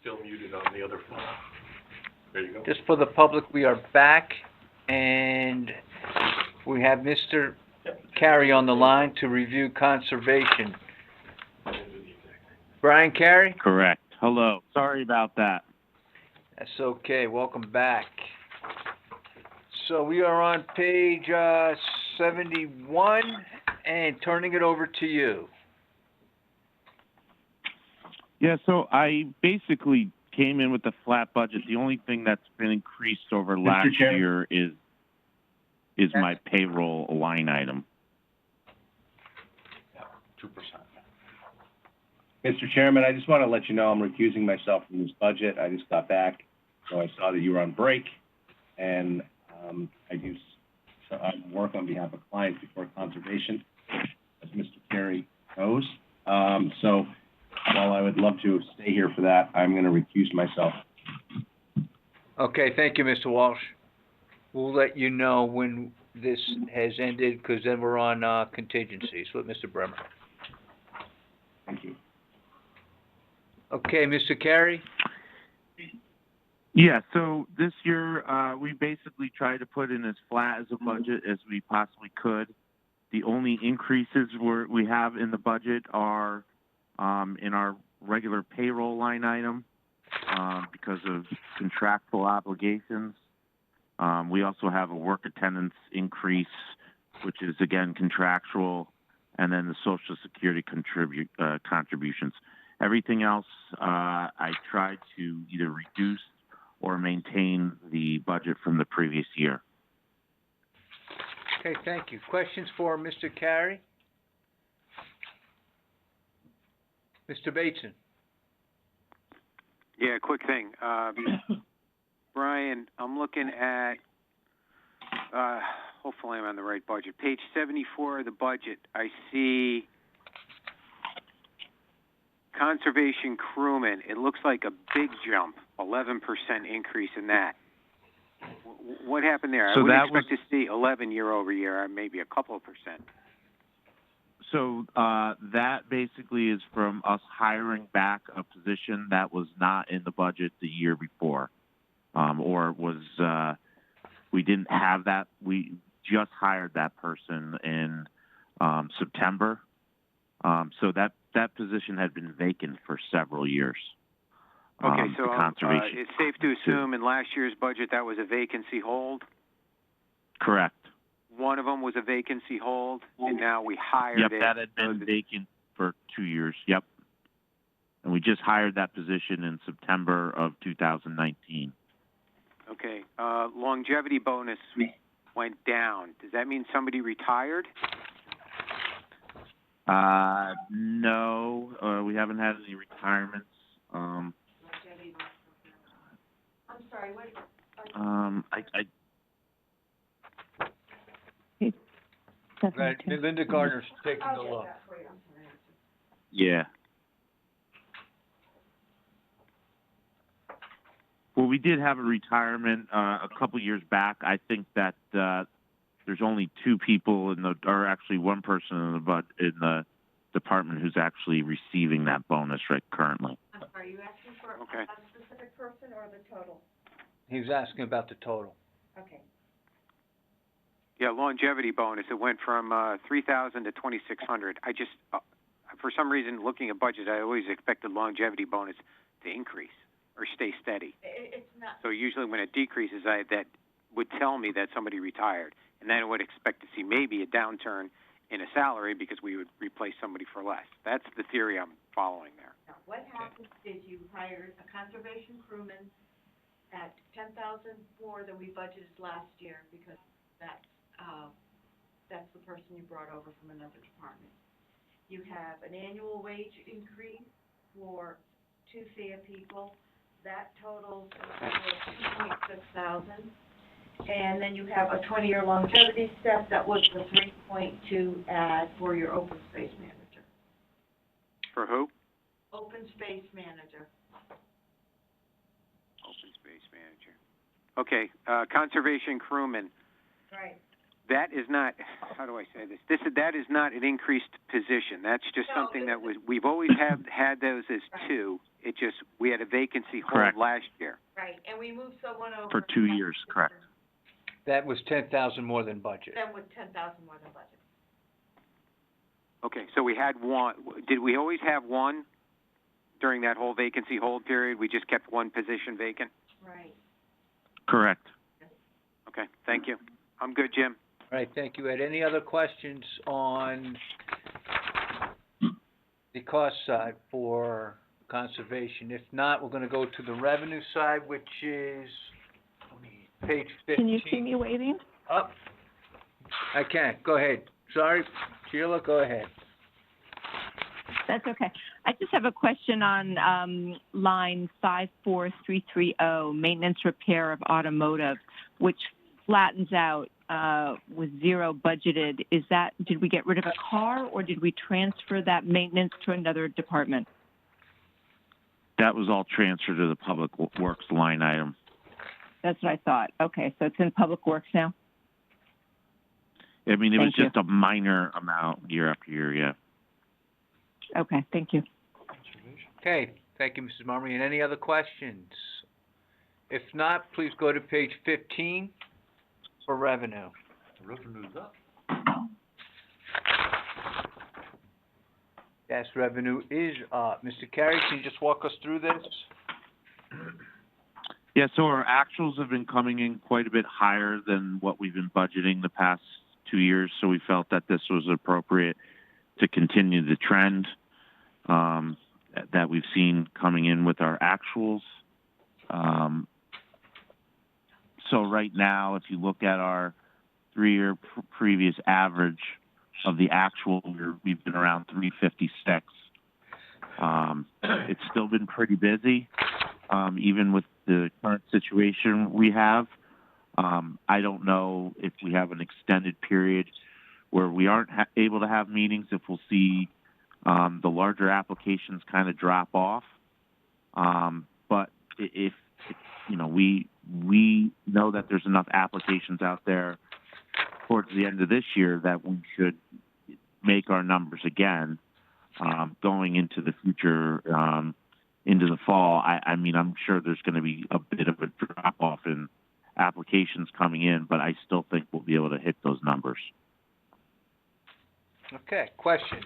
Still muted on the other phone. There you go. Just for the public, we are back, and we have Mr. Carey on the line to review conservation. Brian Carey? Correct. Hello. Sorry about that. That's okay. Welcome back. So we are on page 71, and turning it over to you. Yeah, so I basically came in with a flat budget. The only thing that's been increased over last year is my payroll line item. 2%. Mr. Chairman, I just want to let you know I'm recusing myself from this budget. I just got back, so I saw that you were on break, and I do work on behalf of clients before conservation, as Mr. Carey knows. So while I would love to stay here for that, I'm going to recuse myself. Okay, thank you, Mr. Walsh. We'll let you know when this has ended, because then we're on contingencies with Mr. Bremer. Thank you. Okay, Mr. Carey? Yeah, so this year we basically tried to put in as flat as a budget as we possibly could. The only increases we have in the budget are in our regular payroll line item because of contractual obligations. We also have a work attendance increase, which is, again, contractual, and then the Social Security contributions. Everything else, I tried to either reduce or maintain the budget from the previous year. Okay, thank you. Questions for Mr. Carey? Mr. Bateson? Yeah, quick thing. Brian, I'm looking at, hopefully I'm on the right budget. Page 74 of the budget, I see conservation crewmen. It looks like a big jump, 11% increase in that. What happened there? So I would expect to see 11 year over year, or maybe a couple of percent. So that basically is from us hiring back a position that was not in the budget the year before, or was we didn't have that. We just hired that person in September. So that position had been vacant for several years. Okay, so it's safe to assume in last year's budget that was a vacancy hold? Correct. One of them was a vacancy hold, and now we hired it. Yep, that had been vacant for 2 years, yep. And we just hired that position in September of 2019. Okay, longevity bonus went down. Does that mean somebody retired? No, we haven't had any retirements. I'm sorry, what? Right, Linda Gardner's taking a look. Yeah. Well, we did have a retirement a couple years back. I think that there's only 2 people or actually 1 person in the department who's actually receiving that bonus right currently. I'm sorry, are you asking for a specific person or the total? He was asking about the total. Okay. Yeah, longevity bonus. It went from 3,000 to 2,600. I just, for some reason, looking at budget, I always expected longevity bonus to increase or stay steady. It's not. So usually when it decreases, that would tell me that somebody retired, and then I would expect to see maybe a downturn in a salary because we would replace somebody for less. That's the theory I'm following there. Now, what happened is you hired a conservation crewman at $10,000 more than we budgeted last year because that's the person you brought over from another department. You have an annual wage increase for 2 FAIR people. That totals $2.6 thousand. And then you have a 20-year longevity step that was the 3.2 add for your open space manager. For who? Open space manager. Open space manager. Okay, conservation crewman. Right. that is not, how do I say this? That is not an increased position. That's just No, something that we've always had those as two. It just, we had a vacancy hold Correct. last year. Right, and we moved someone over. For 2 years, correct. That was 10,000 more than budget. Then with 10,000 more than budget. Okay, so we had one, did we always have one during that whole vacancy hold period? We just kept one position vacant? Right. Correct. Okay, thank you. I'm good, Jim. All right, thank you, Ed. Any other questions on the cost side for conservation? If not, we're gonna go to the revenue side, which is page 15. Can you see me waiting? Up. I can, go ahead. Sorry, Sheila, go ahead. That's okay. I just have a question on line 54330, maintenance repair of automotive, which flattens out with zero budgeted. Is that, did we get rid of a car, or did we transfer that maintenance to another department? That was all transferred to the Public Works line item. That's what I thought. Okay, so it's in Public Works now? I mean, it was Thank you. just a minor amount year after year, yeah. Okay, thank you. Okay, thank you, Mrs. Marmy. And any other questions? If not, please go to page 15 for revenue. Revenue's up. Yes, revenue is up. Mr. Carey, can you just walk us through this? Yeah, so our actuals have been coming in quite a bit higher than what we've been budgeting the past 2 years, so we felt that this was appropriate to continue the trend that we've seen coming in with our actuals. So right now, if you look at our 3-year previous average of the actual, we've been around 356. It's still been pretty busy, even with the current situation we have. I don't know if we have an extended period where we aren't able to have meetings, if we'll see the larger applications kind of drop off. But if you know, we know that there's enough applications out there towards the end of this year that we should make our numbers again, going into the future, into the fall. I mean, I'm sure there's going to be a bit of a drop off in applications coming in, but I still think we'll be able to hit those numbers. Okay, questions?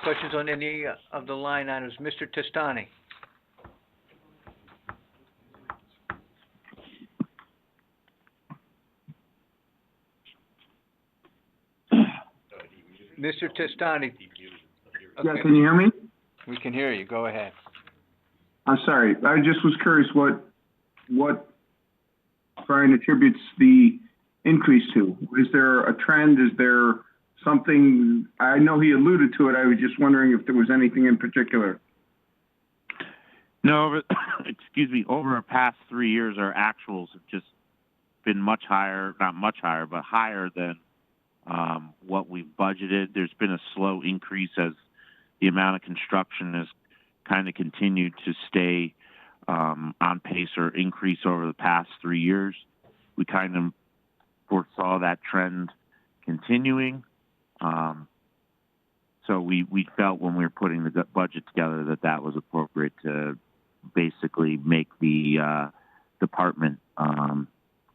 Questions on any of the line items? Mr. Testani? Mr. Testani? Yeah, Okay, can you hear me? we can hear you. Go ahead. I'm sorry. I just was curious what Brian attributes the increase to. Is there a trend? Is there something? I know he alluded to it. I was just wondering if there was anything in particular. No, excuse me, over the past 3 years, our actuals have just been much higher, not much higher, but higher than what we've budgeted. There's been a slow increase as the amount of construction has kind of continued to stay on pace or increase over the past 3 years. We kind of foresaw that trend continuing. So we felt when we were putting the budget together that was appropriate to basically make the department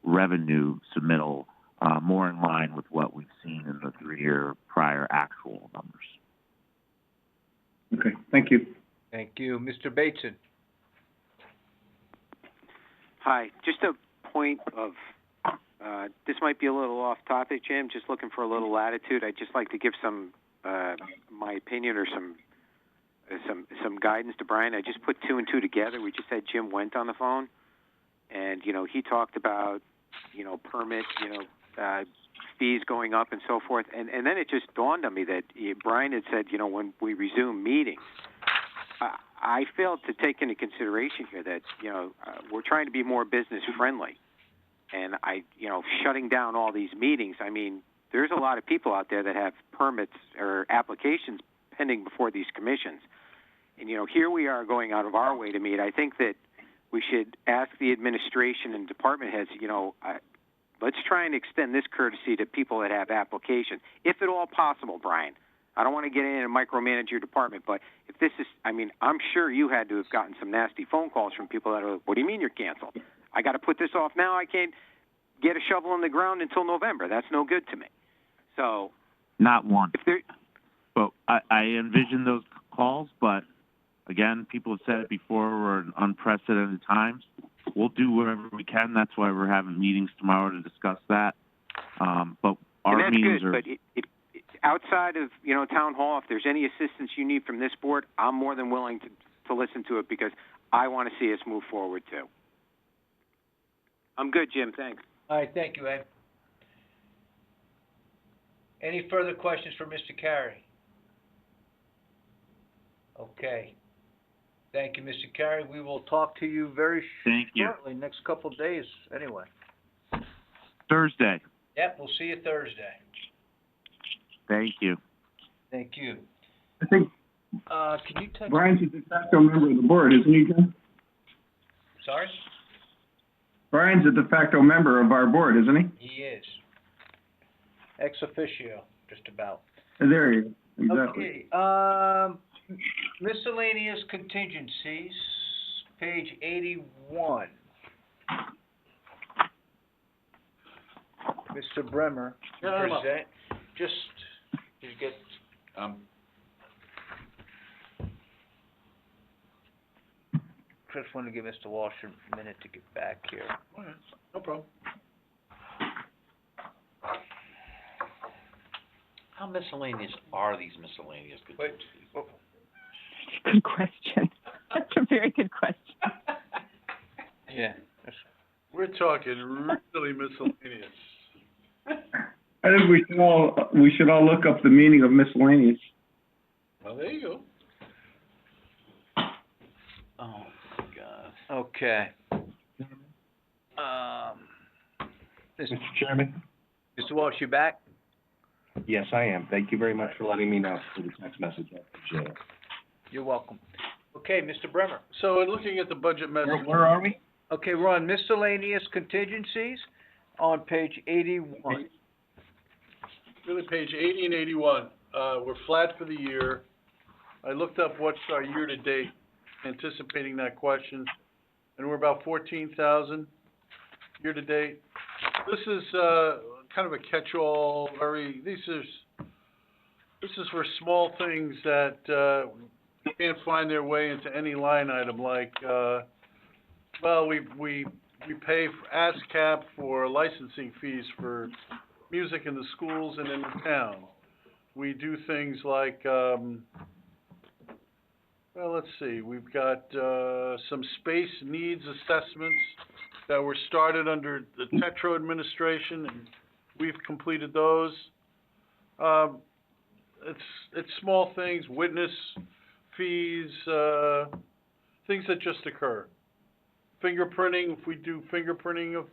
revenue submittal more in line with what we've seen in the 3-year prior actual numbers. Okay, thank you. Thank you. Mr. Bateson? Hi, just a point of, this might be a little off topic, Jim, just looking for a little latitude. I'd just like to give some, my opinion or some guidance to Brian. I just put 2 and 2 together. We just had Jim Wendt on the phone, and, you know, he talked about, you know, permit, you know, fees going up and so forth. And then it just dawned on me that Brian had said, you know, when we resume meetings, I failed to take into consideration here that, you know, we're trying to be more business friendly. And shutting down all these meetings, I mean, there's a lot of people out there that have permits or applications pending before these commissions. And, you know, here we are going out of our way to meet. I think that we should ask the administration and department heads, let's try and extend this courtesy to people that have applications, if at all possible, Brian. I don't want to get in and micromanage your department, but if this is, I'm sure you had to have gotten some nasty phone calls from people that are, what do you mean you're canceled? I got to put this off now. I can't get a shovel in the ground until November. That's no good to me. So, Not one. if there, But I envision those calls, but again, people have said it before, we're in unprecedented times. We'll do whatever we can. That's why we're having meetings tomorrow to discuss that. But our and that's meetings good, are... but outside of, town hall, if there's any assistance you need from this board, I'm more than willing to listen to it because I want to see us move forward too. I'm good, Jim. Thanks. All right, thank you, Ed. Any further questions for Mr. Carey? Okay. Thank you, Mr. Carey. We will talk to you very Thank you. shortly, next couple of days, anyway. Thursday. Yep, we'll see you Thursday. Thank you. Thank you. I think Can you text? Brian's a de facto member of the board, isn't he, Jim? Sorry? Brian's a de facto member of our board, isn't he? He is. Ex officio, just about. There he is, exactly. Okay, miscellaneous contingencies, page 81. Mr. Bremer, Yeah, I'm up. present, just, you get, just want to give Mr. Walsh a minute to get back here. All right, no problem. How miscellaneous are these miscellaneous Wait, contingencies? Good question. That's a very good question. Yeah. We're talking really miscellaneous. I think we should all look up the meaning of miscellaneous. Well, there you go. Oh, my God. Okay. Mr. Chairman? Mr. Walsh, you back? Yes, I am. Thank you very much for letting me know through the text message. I appreciate it. You're welcome. Okay, Mr. Bremer. So, in looking at the budget message. Where are we? Okay, we're on miscellaneous contingencies on page 81. Really, page 80 and 81, we're flat for the year. I looked up what's our year-to-date, anticipating that question, and we're about 14,000 year-to-date. This is, kind of a catch-all, this is for small things that, can't find their way into any line item, like, we pay for ASCAP for licensing fees for music in the schools and in the town. We do things like, let's see, we've got, some space needs assessments that were started under the Tetro administration, and we've completed those. It's small things, witness fees, things that just occur. Fingerprinting, if we do fingerprinting of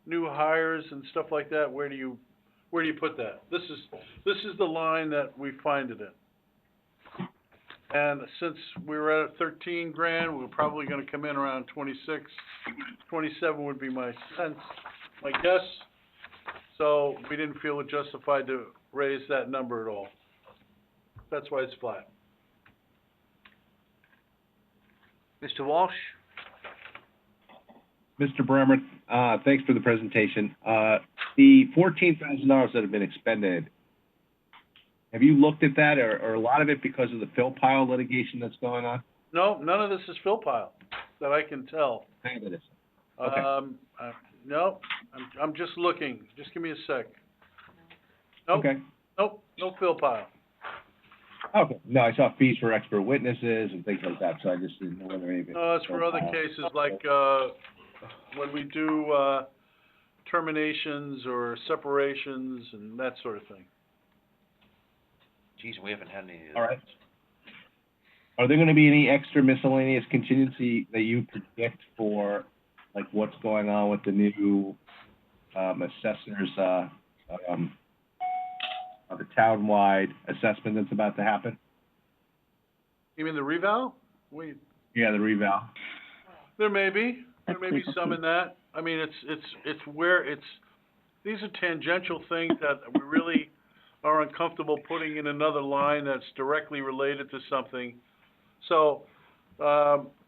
new hires and stuff like that, where do you put that? This is the line that we find it in. And since we were at 13 grand, we're probably gonna come in around 26, 27 would be my sense, my guess. So we didn't feel it justified to raise that number at all. That's why it's flat. Mr. Walsh? Mr. Bremer, thanks for the presentation. The $14,000 that have been expended, have you looked at that, or a lot of it because of the fill pile litigation that's going on? No, none of this is fill pile, that I can tell. None of it is. Okay. No, I'm just looking, just give me a sec. Nope, Okay. nope, no fill pile. Okay. No, I saw fees for expert witnesses and things like that, so I just didn't know whether any of it. No, it's for other cases like, when we do, terminations or separations and that sort of thing. Geez, we haven't had any of those. All right. Are there gonna be any extra miscellaneous contingency that you predict for, like, what's going on with the new, assessors, the town-wide assessment that's about to happen? You mean the reval? Yeah, the reval. There may be That's some legal in fees. that. I mean, it's where these are tangential things that we really are uncomfortable putting in another line that's directly related to something. So,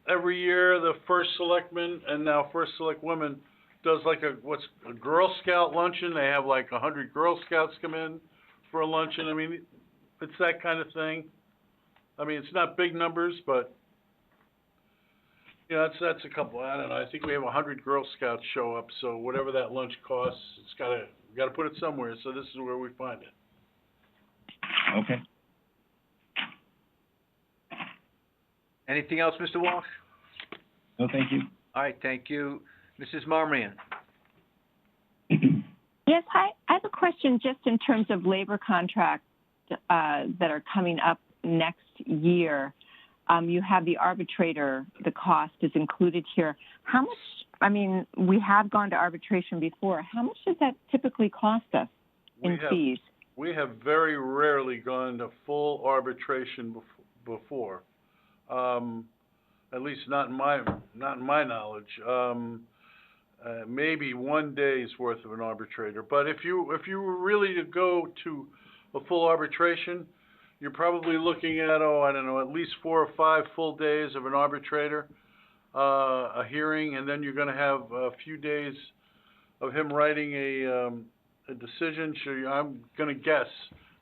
every year, the first selectman and now first select woman does like a Girl Scout luncheon. They have like 100 Girl Scouts come in for a luncheon. I mean, it's that kind of thing. I mean, it's not big numbers, but, you know, that's a couple, I don't know, I think we have 100 Girl Scouts show up, so whatever that lunch costs, we gotta put it somewhere, so this is where we find it. Okay. Anything else, Mr. Walsh? No, thank you. All right, thank you. Mrs. Marmion? Yes, I have a question just in terms of labor contracts that are coming up next year. You have the arbitrator, the cost is included here. How much, I mean, we have gone to arbitration before. How much does that typically cost us in fees? We have very rarely gone to full arbitration before. At least not in my knowledge. Maybe one day's worth of an arbitrator. But if you were really to go to a full arbitration, you're probably looking at, I don't know, at least 4 or 5 full days of an arbitrator, a hearing, and then you're gonna have a few days of him writing a decision. So I'm gonna guess.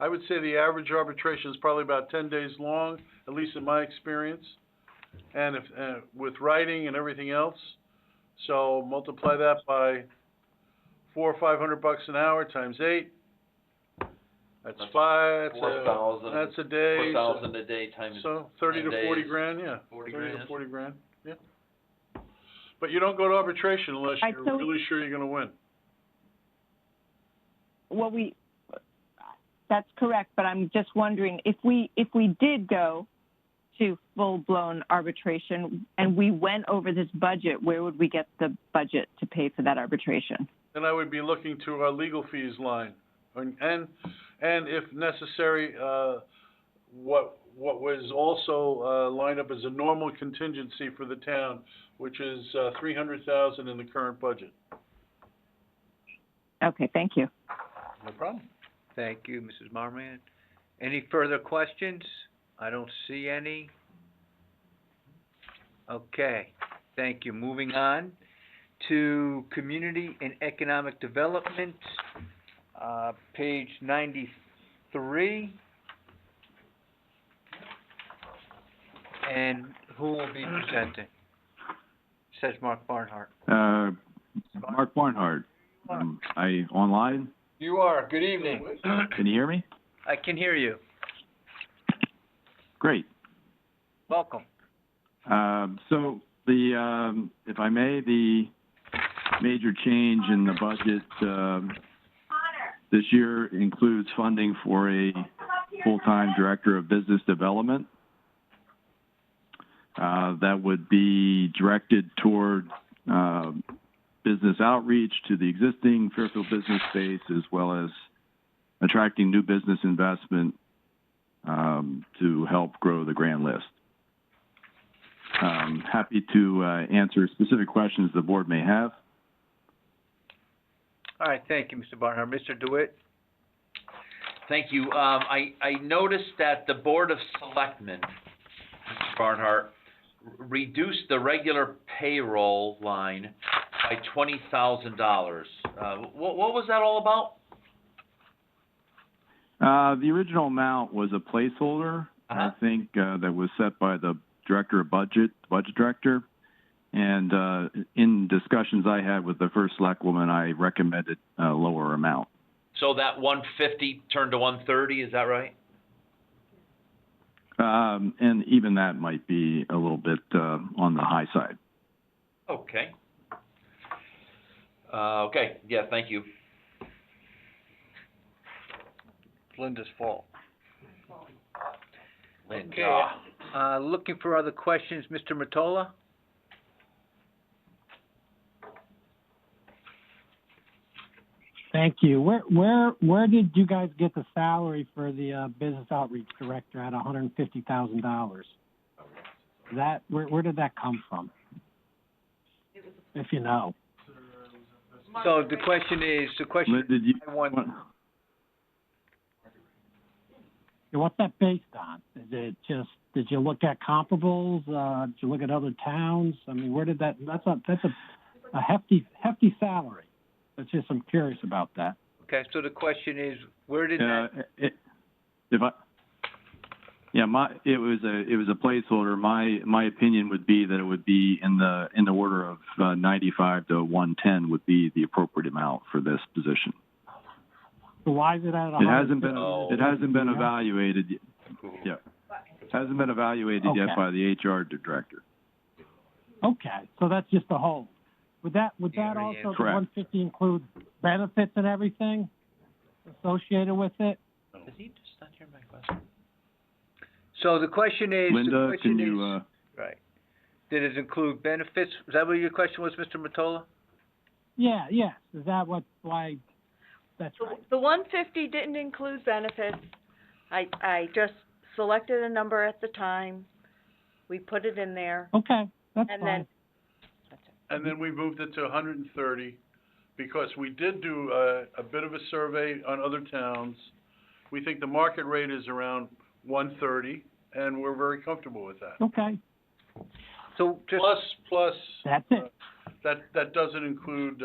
I would say the average arbitration is probably about 10 days long, at least in my experience. And if, with writing and everything else, so multiply that by $400 or $500 an hour times 8. That's 5. That's 4,000. That's a day. 4,000 a day times. So 30 to 40 days. grand, yeah. 40 30 to grand. 40 grand, yeah. But you don't go to arbitration unless Right, you're so- really sure you're gonna win. Well, that's correct, but I'm just wondering, if we did go to full-blown arbitration and we went over this budget, where would we get the budget to pay for that arbitration? Then I would be looking to our legal fees line. And if necessary, what was also, lined up as a normal contingency for the town, which is, $300,000 in the current budget. Okay, thank you. No problem. Thank you, Mrs. Marmion. Any further questions? I don't see any. Okay, thank you. Moving on to Community and Economic Development, page 93. And who will be presenting? Says Mark Barnhart. Mark Barnhart. I online? You are. Good evening. Can you hear me? I can hear you. Great. Welcome. So if I may, the major change in the budget this year includes funding for a full-time director of business development. That would be directed toward business outreach to the existing Fairfield business base, as well as attracting new business investment to help grow the grand list. Happy to answer specific questions the board may have. All right, thank you, Mr. Barnhart. Mr. DeWitt? Thank you. I noticed that the Board of Selectmen, Mr. Barnhart, reduced the regular payroll line by $20,000. What was that all about? The original amount was a placeholder, I think, that was set by the director of budget director. And in discussions I had with the first selectwoman, I recommended a lower amount. So that 150 turned to 130, is that right? And even that might be a little bit on the high side. Okay. Okay, yeah, thank you. Linda's fault. Linda. Okay, looking for other questions, Mr. Mottola? Thank you. Where did you guys get the salary for the business outreach director at $150,000? Where did that come from? if you know. So the question is, Lynn, did you, I want, What's that based on? Is it just, did you look at comparables? Did you look at other towns? I mean, where did that's a hefty salary. That's just, I'm curious about that. okay, so the question is, where did that, it was a placeholder. My opinion would be that it would be in the order of 95 to 110 would be the appropriate amount for this position. So why is it at It hasn't been evaluated. Yeah, it hasn't been evaluated yet Okay. by the HR director. Okay, so that's just a hold. Would that Yeah, also, the correct. 150 include benefits and everything associated with it? Does he just not hear my question? so the question is, Linda, can you, right. Did it include benefits? Is that what your question was, Mr. Mottola? Yeah, yes. Is that why, that's right. The 150 didn't include benefits. I just selected a number at the time. We put it in there, Okay, that's and fine. then, And then we moved it to 130, because we did do a bit of a survey on other towns. We think the market rate is around 130, and we're very comfortable with that. Okay, So just, Plus, that's it. that doesn't include,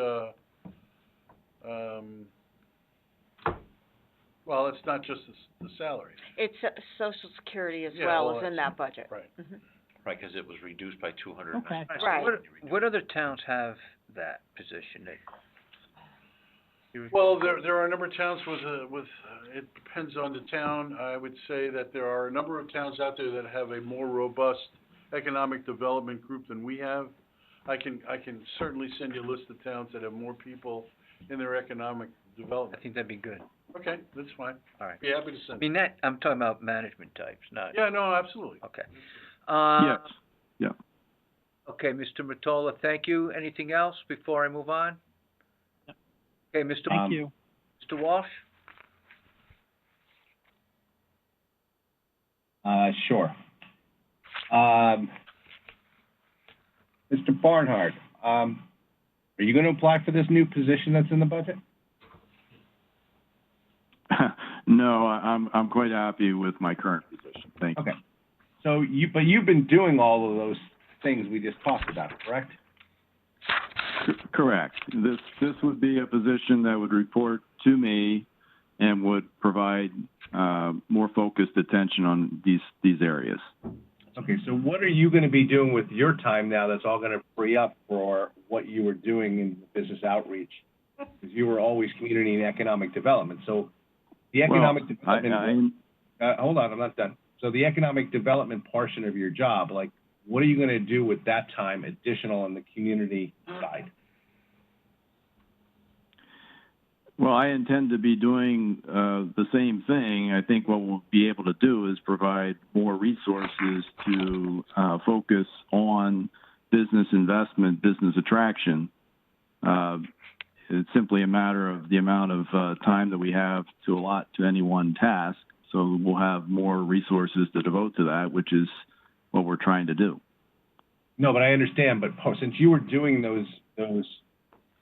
well, it's not just the salaries. it's Social Security as Yeah, well well, is in that budget. Right. Mhm. Right, because it was reduced by 200. Okay. so Right. what other towns have that position? Well, there are a number of towns with, it depends on the town. I would say that there are a number of towns out there that have a more robust economic development group than we have. I can certainly send you a list of towns that have more people in their economic I development. think that'd be good. Okay, that's fine. All right. Be happy to I send. mean, that, I'm talking about management types, not, Yeah, no, absolutely. okay. yes, yeah. Okay, Mr. Mottola, thank you. Anything else before I move on? Okay, Mr. Thank you. Mr. Walsh? Sure. Mr. Barnhart, are you gonna apply for this new position that's in the budget? No, I'm quite happy with my current position. Thank you. Okay. So but you've been doing all of those things we just talked about, correct? Correct. This would be a position that would report to me and would provide more focused attention on these areas. Okay, so what are you gonna be doing with your time now that's all gonna free up for what you were doing in business outreach? Because you were always community and economic development, so the economic development. Hold on, I'm not done. So the economic development portion of your job, like, what are you gonna do with that time additional on the community side? Well, I intend to be doing the same thing. I think what we'll be able to do is provide more resources to focus on business investment, business attraction. It's simply a matter of the amount of time that we have to allot to any one task. So we'll have more resources to devote to that, which is what we're trying to do. No, but I understand, but since you were doing those,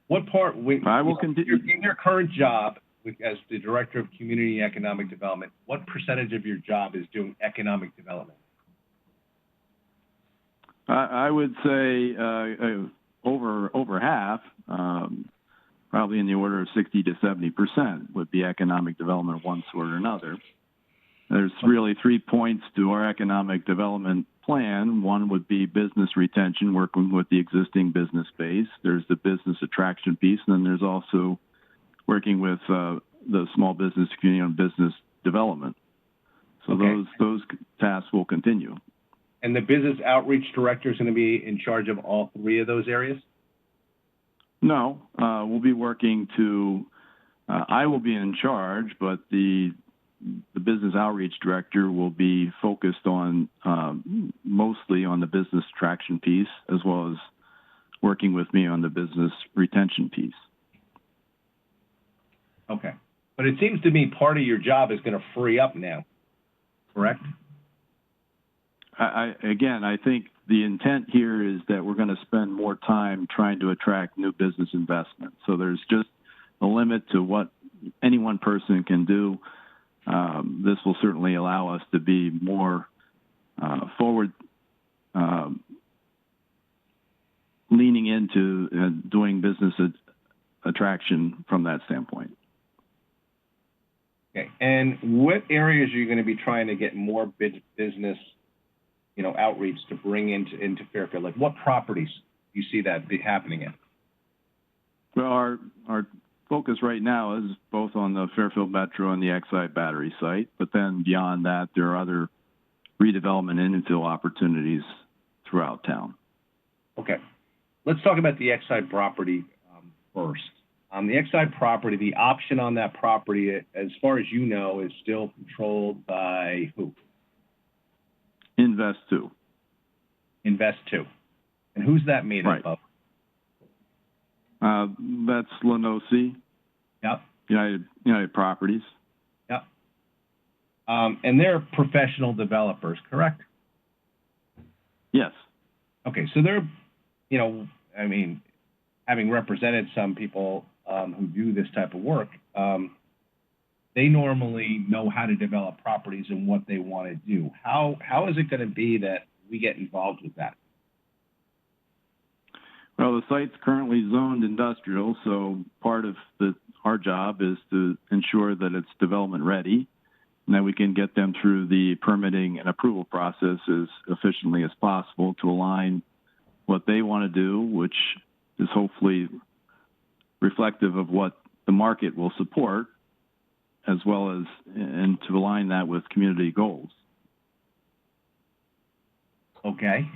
what part, I will continue. in your current job as the Director of Community and Economic Development, what percentage of your job is doing economic development? I would say over half, probably in the order of 60 to 70% would be economic development of one sort or another. There's really 3 points to our economic development plan. One would be business retention, working with the existing business base. There's the business attraction piece, and then there's also working with the small business community on business development. So Okay. those tasks will continue. And the business outreach director is going to be in charge of all three of those areas? No, we'll be working to, I will be in charge, but the business outreach director will be focused on, mostly on the business attraction piece, as well as working with me on the business retention piece. Okay. But it seems to me part of your job is going to free up now, correct? I think the intent here is that we're going to spend more time trying to attract new business investment. So there's just a limit to what any one person can do. This will certainly allow us to be more forward, leaning into doing business attraction from that standpoint. Okay, and what areas are you going to be trying to get more business, outreach to bring into Fairfield? Like, what properties do you see that be happening in? Well, our focus right now is both on the Fairfield Metro and the Exide battery site, but then beyond that, there are other redevelopment and infill opportunities throughout town. Okay, let's talk about the Exide property first. The Exide property, the option on that property, as far as you know, is still controlled by who? Invest2. Invest2. And who's that made up of? That's Lenosi. Yep. United Properties. Yep. And they're professional developers, correct? Yes. Okay, so they're, having represented some people who do this type of work, they normally know how to develop properties and what they want to do. How is it going to be that we get involved with that? Well, the site's currently zoned industrial, so part of our job is to ensure that it's development ready and that we can get them through the permitting and approval process as efficiently as possible to align what they want to do, which is hopefully reflective of what the market will support, as well as, and to align that with community goals. Okay.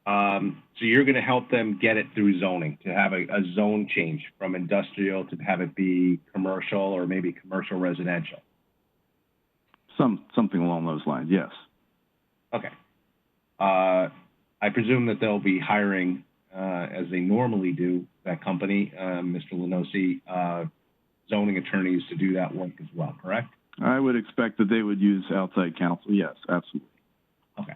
So you're going to help them get it through zoning, to have a zone change from industrial to have it be commercial or maybe commercial residential? Something along those lines, yes. Okay. I presume that they'll be hiring, as they normally do, that company, Mr. Lenosi, zoning attorneys to do that work as well, correct? I would expect that they would use outside counsel, yes, absolutely. Okay.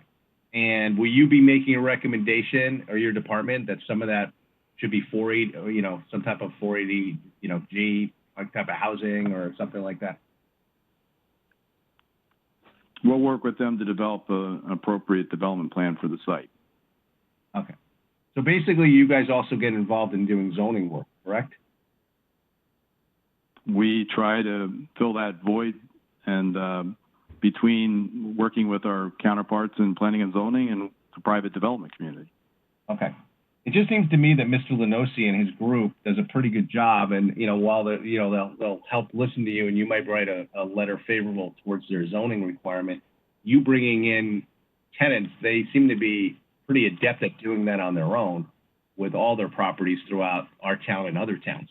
And will you be making a recommendation, or your department, that some of that should be 480, some type of 480, G type of housing or something like that? We'll work with them to develop an appropriate development plan for the site. Okay. So basically, you guys also get involved in doing zoning work, correct? We try to fill that void and between working with our counterparts in planning and zoning and the private development community. Okay. It just seems to me that Mr. Lenosi and his group does a pretty good job, and while they'll help listen to you, and you might write a letter favorable towards their zoning requirement, you bringing in tenants, they seem to be pretty adept at doing that on their own with all their properties throughout our town and other towns.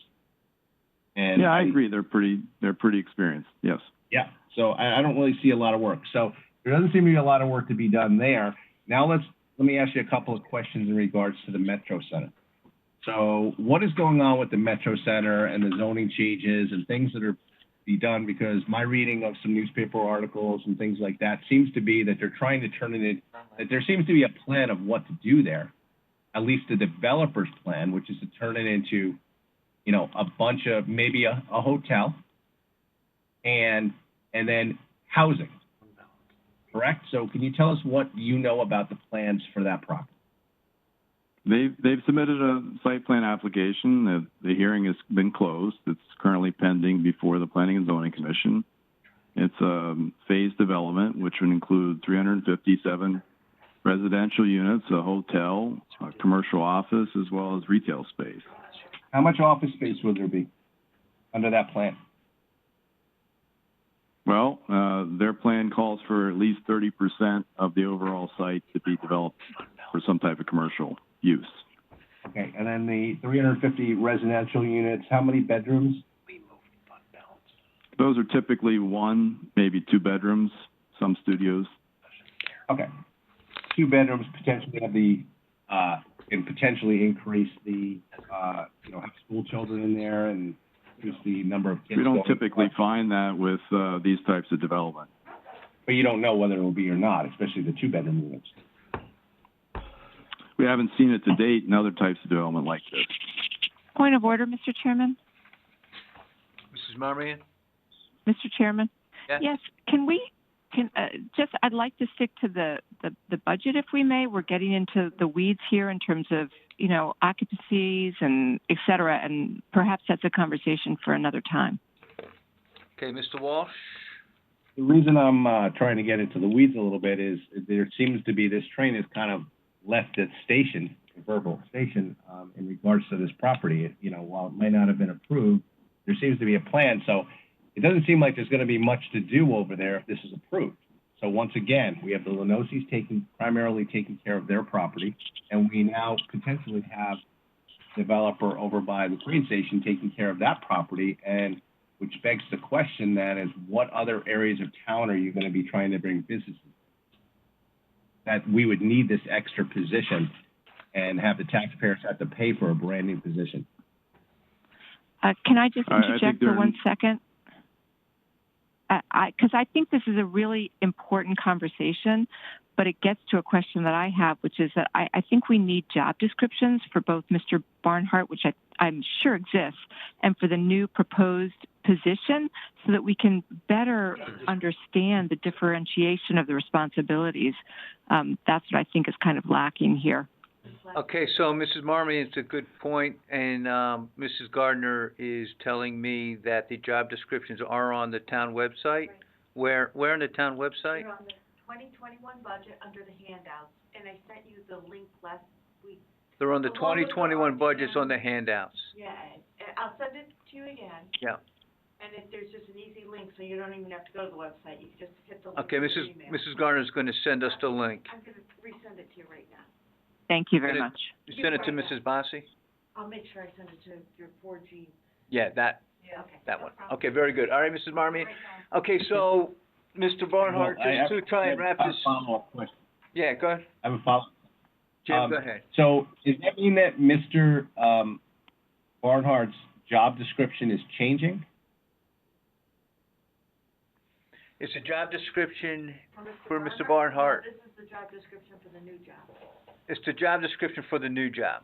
And yeah, I agree. They're pretty experienced. Yes. Yeah. So I don't really see a lot of work. So there doesn't seem to be a lot of work to be done there. Now let me ask you a couple of questions in regards to the Metro Center. So what is going on with the Metro Center and the zoning changes and things that are be done? Because my reading of some newspaper articles and things like that seems to be that they're trying to turn it in, that there seems to be a plan of what to do there, at least the developer's plan, which is to turn it into, a bunch of, maybe a hotel and then housing. Correct? So can you tell us what you know about the plans for that property? They've submitted a site plan application. The hearing has been closed. It's currently pending before the Planning and Zoning Commission. It's a phased development, which would include 357 residential units, a hotel, a commercial office, as well as retail space. How much office space would there be under that plan? Well, their plan calls for at least 30% of the overall site to be developed for some type of commercial use. Okay, and then the 350 residential units, how many bedrooms? Those are typically 1, maybe 2 bedrooms, some studios. Okay. 2 bedrooms potentially have can potentially increase the, have school children in there and increase the number of kids. We don't typically find that with these types of development. But you don't know whether it will be or not, especially the 2-bedroom units. we haven't seen it to date in other types of development like this. Point of order, Mr. Chairman? Mrs. Marmion? Mr. Chairman? Yes? Yes, I'd like to stick to the budget if we may. We're getting into the weeds here in terms of, occupancies and et cetera, and perhaps that's a conversation for another time. Okay, Mr. Walsh? The reason I'm trying to get into the weeds a little bit is there seems to be, this train has kind of left its station, verbal station, in regards to this property. While it might not have been approved, there seems to be a plan. So it doesn't seem like there's going to be much to do over there if this is approved. So once again, we have the Lenosis primarily taking care of their property, and we now potentially have developer over by the train station taking care of that property, and which begs the question then is, what other areas of town are you going to be trying to bring businesses that we would need this extra position and have the taxpayers have to pay for a brand new position? Can I just interject for 1 second? Because I think this is a really important conversation, but it gets to a question that I have, which is that I think we need job descriptions for both Mr. Barnhart, which I'm sure exists, and for the new proposed position, so that we can better understand the differentiation of the responsibilities. That's what I think is kind of lacking here. Okay, so Mrs. Marmion, it's a good point, and Mrs. Gardner is telling me that the job descriptions are on the town website. Right. Where on the town website? They're on the 2021 budget under the handouts, and I sent you the link last week. They're on the Along with 2021 budgets on the RTM. handouts. Yeah, and I'll send it to you again. Yeah. And if there's just an easy link, so you don't even have to go to the website, you can just hit the link. Okay, in your email. Mrs. Gardner's going to send us the link. I'm gonna resend it to you right now. Thank you very much. You send it to Mrs. Bossy? I'll make sure I send it to your 4G. Yeah, that Okay. that no one. problem. Okay, very good. All right, Mrs. Marmion. Right now. Okay, so Mr. Barnhart, Well, just to try and wrap this. I have a follow-up question. Yeah, go ahead. I have a follow-up. Jim, go ahead. So does that mean that Mr. Barnhart's job description is changing? It's a job description For for Mr. Barnhart? Barnhart. No, this is the job description for the new job. It's the job description for the new job.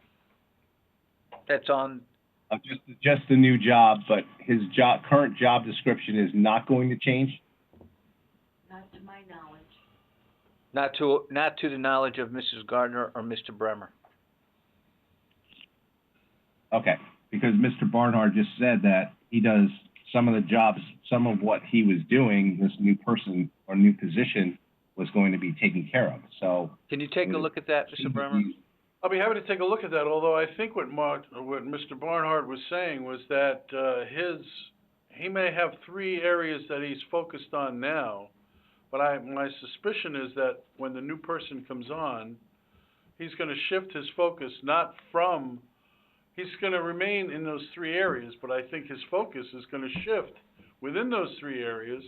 That's on, Just the new job, but his current job description is not going to change? Not to my knowledge. not to the knowledge of Mrs. Gardner or Mr. Bremer. Okay, because Mr. Barnhart just said that he does some of the jobs, some of what he was doing, this new person or new position was going to be taken care of, so. Can you take a look at that, Mr. Bremer? I'll be happy to take a look at that, although I think what Mr. Barnhart was saying was that, he may have 3 areas that he's focused on now, but my suspicion is that when the new person comes on, he's gonna shift his focus he's gonna remain in those 3 areas, but I think his focus is gonna shift within those 3 areas,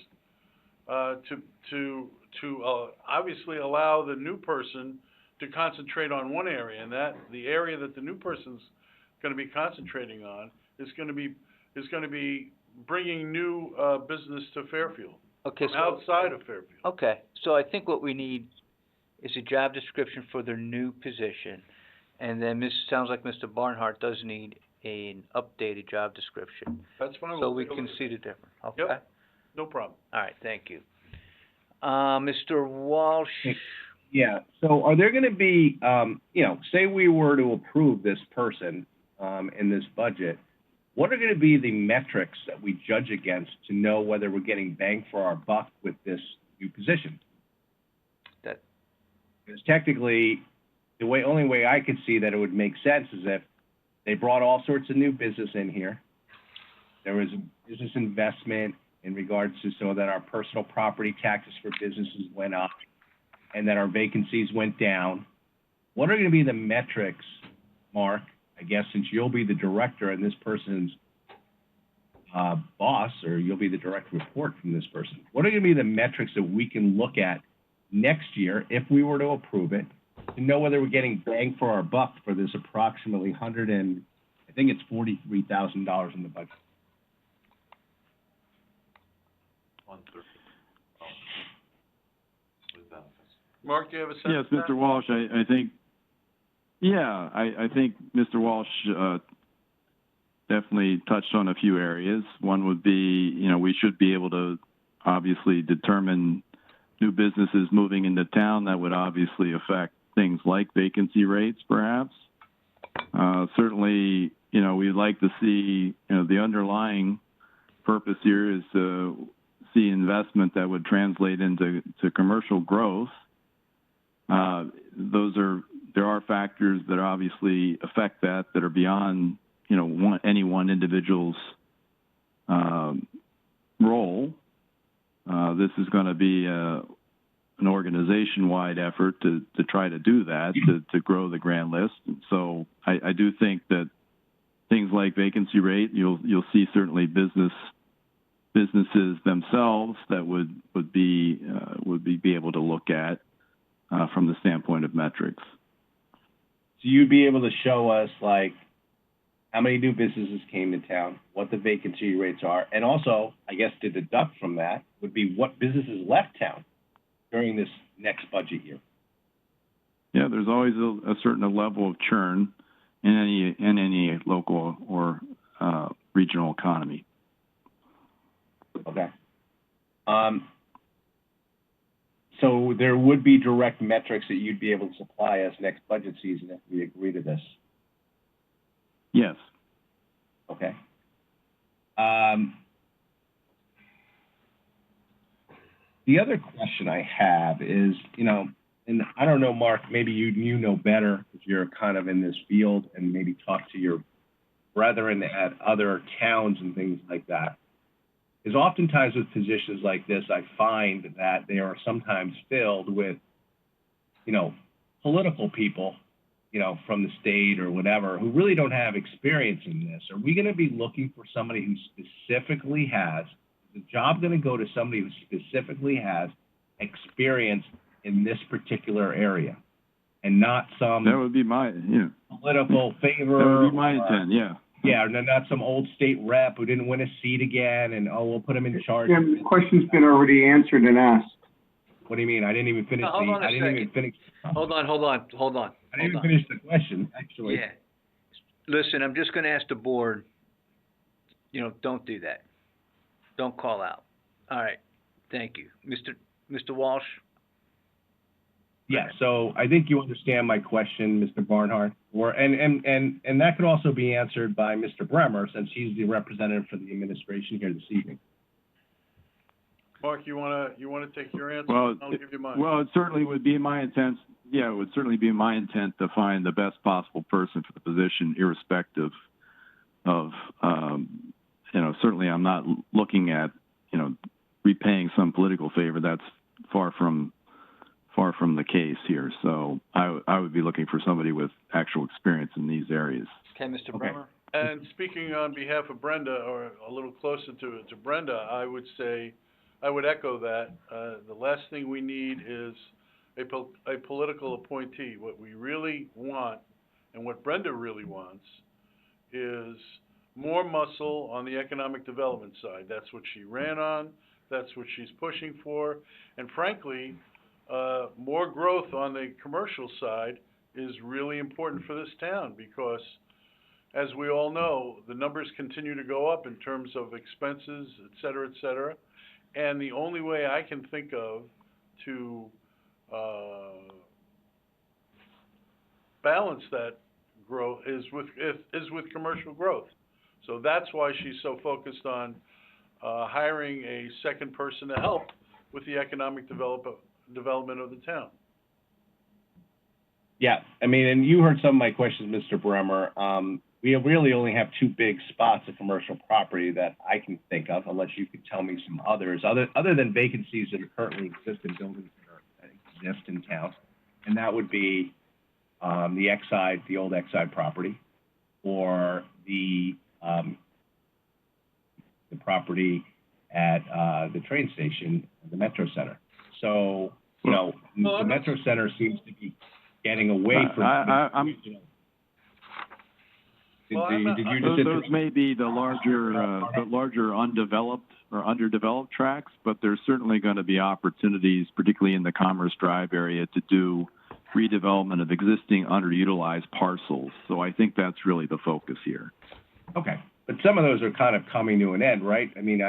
to obviously allow the new person to concentrate on one area, and that the area that the new person's going to be concentrating on is going to be bringing new business to Fairfield, Okay, so. outside of Fairfield. Okay, so I think what we need is a job description for their new position. And then sounds like Mr. Barnhart does need an updated job description. That's fine. So we'll we take a can look. see the difference, okay? Yep. No problem. All right, thank you. Mr. Walsh? Yeah, so are there gonna be, say we were to approve this person, in this budget, what are gonna be the metrics that we judge against to know whether we're getting bang for our buck with this new position? Because technically, the only way I could see that it would make sense is if they brought all sorts of new business in here, there was a business investment in regards to so that our personal property taxes for businesses went up and that our vacancies went down. What are going to be the metrics, Mark, I guess, since you'll be the director and this person's boss, or you'll be the direct report from this person? What are going to be the metrics that we can look at next year, if we were to approve it, to know whether we're getting bang for our buck for this approximately $43,000 in the budget? Mark, do you have a sense Yes, of that? Mr. Walsh, I think Yeah, I think Mr. Walsh definitely touched on a few areas. One would be, we should be able to obviously determine new businesses moving into town. That would obviously affect things like vacancy rates, perhaps. Certainly, we'd like to see, the underlying purpose here is to see investment that would translate into commercial growth. There are factors that obviously affect that are beyond, any one individual's role. This is going to be an organization-wide effort to try to do that, to grow the grand list. And so I do think that things like vacancy rate, you'll see certainly businesses themselves that would be able to look at from the standpoint of metrics. So you'd be able to show us, like, how many new businesses came to town, what the vacancy rates are, and also, I guess, to deduct from that would be what businesses left town during this next budget year. Yeah, there's always a certain level of churn in any local or regional economy. Okay. So there would be direct metrics that you'd be able to supply us next budget season if we agree to this. Yes. Okay. The other question I have is, and I don't know, Mark, maybe you know better if you're kind of in this field and maybe talk to your brethren at other towns and things like that. Is oftentimes with positions like this, I find that they are sometimes filled with, political people, from the state or whatever, who really don't have experience in this. Are we going to be looking for somebody who specifically has, is the job going to go to somebody who specifically has experience in this particular area and not some that would be my political favor? That would be my intent, yeah. Yeah, and not some old state rep who didn't win a seat again, and we'll put him in charge. Yeah, the question's been already answered and asked. What do you mean? I didn't even finish. Hold on a second. Hold on. I didn't even finish the question, actually. Yeah. Listen, I'm just going to ask the board. Don't do that. Don't call out. All right. Thank you, Mr. Walsh. Yeah, so I think you understand my question, Mr. Barnhart, and that could also be answered by Mr. Bremer, since he's the representative for the administration here this evening. Mark, you wanna take your answer? Well, I'll give you mine. Well, it certainly would be my intent. Yeah, it would certainly be my intent to find the best possible person for the position, irrespective of, certainly I'm not looking at, repaying some political favor. That's far from the case here. So I would be looking for somebody with actual experience in these areas. Okay, Mr. Bremer. And speaking on behalf of Brenda, or a little closer to Brenda, I would say, I would echo that. The last thing we need is a political appointee. What we really want, and what Brenda really wants, is more muscle on the economic development side. That's what she ran on. That's what she's pushing for. And frankly, more growth on the commercial side is really important for this town because, as we all know, the numbers continue to go up in terms of expenses, et cetera, and the only way I can think of to balance that growth is with commercial growth. So that's why she's so focused on hiring a second person to help with the economic development of the town. Yeah, I mean, and you heard some of my questions, Mr. Bremer. We really only have two big spots of commercial property that I can think of, unless you could tell me some others, other than vacancies that currently exist in buildings that exist in town, and that would be the old Exide property, or the property at the train station, the Metro Center. So, the Metro Center seems to be getting away from. Those may be the larger undeveloped or underdeveloped tracts, but there's certainly going to be opportunities, particularly in the Commerce Drive area, to do redevelopment of existing underutilized parcels. So I think that's really the focus here. Okay, but some of those are kind of coming to an end, right? I mean,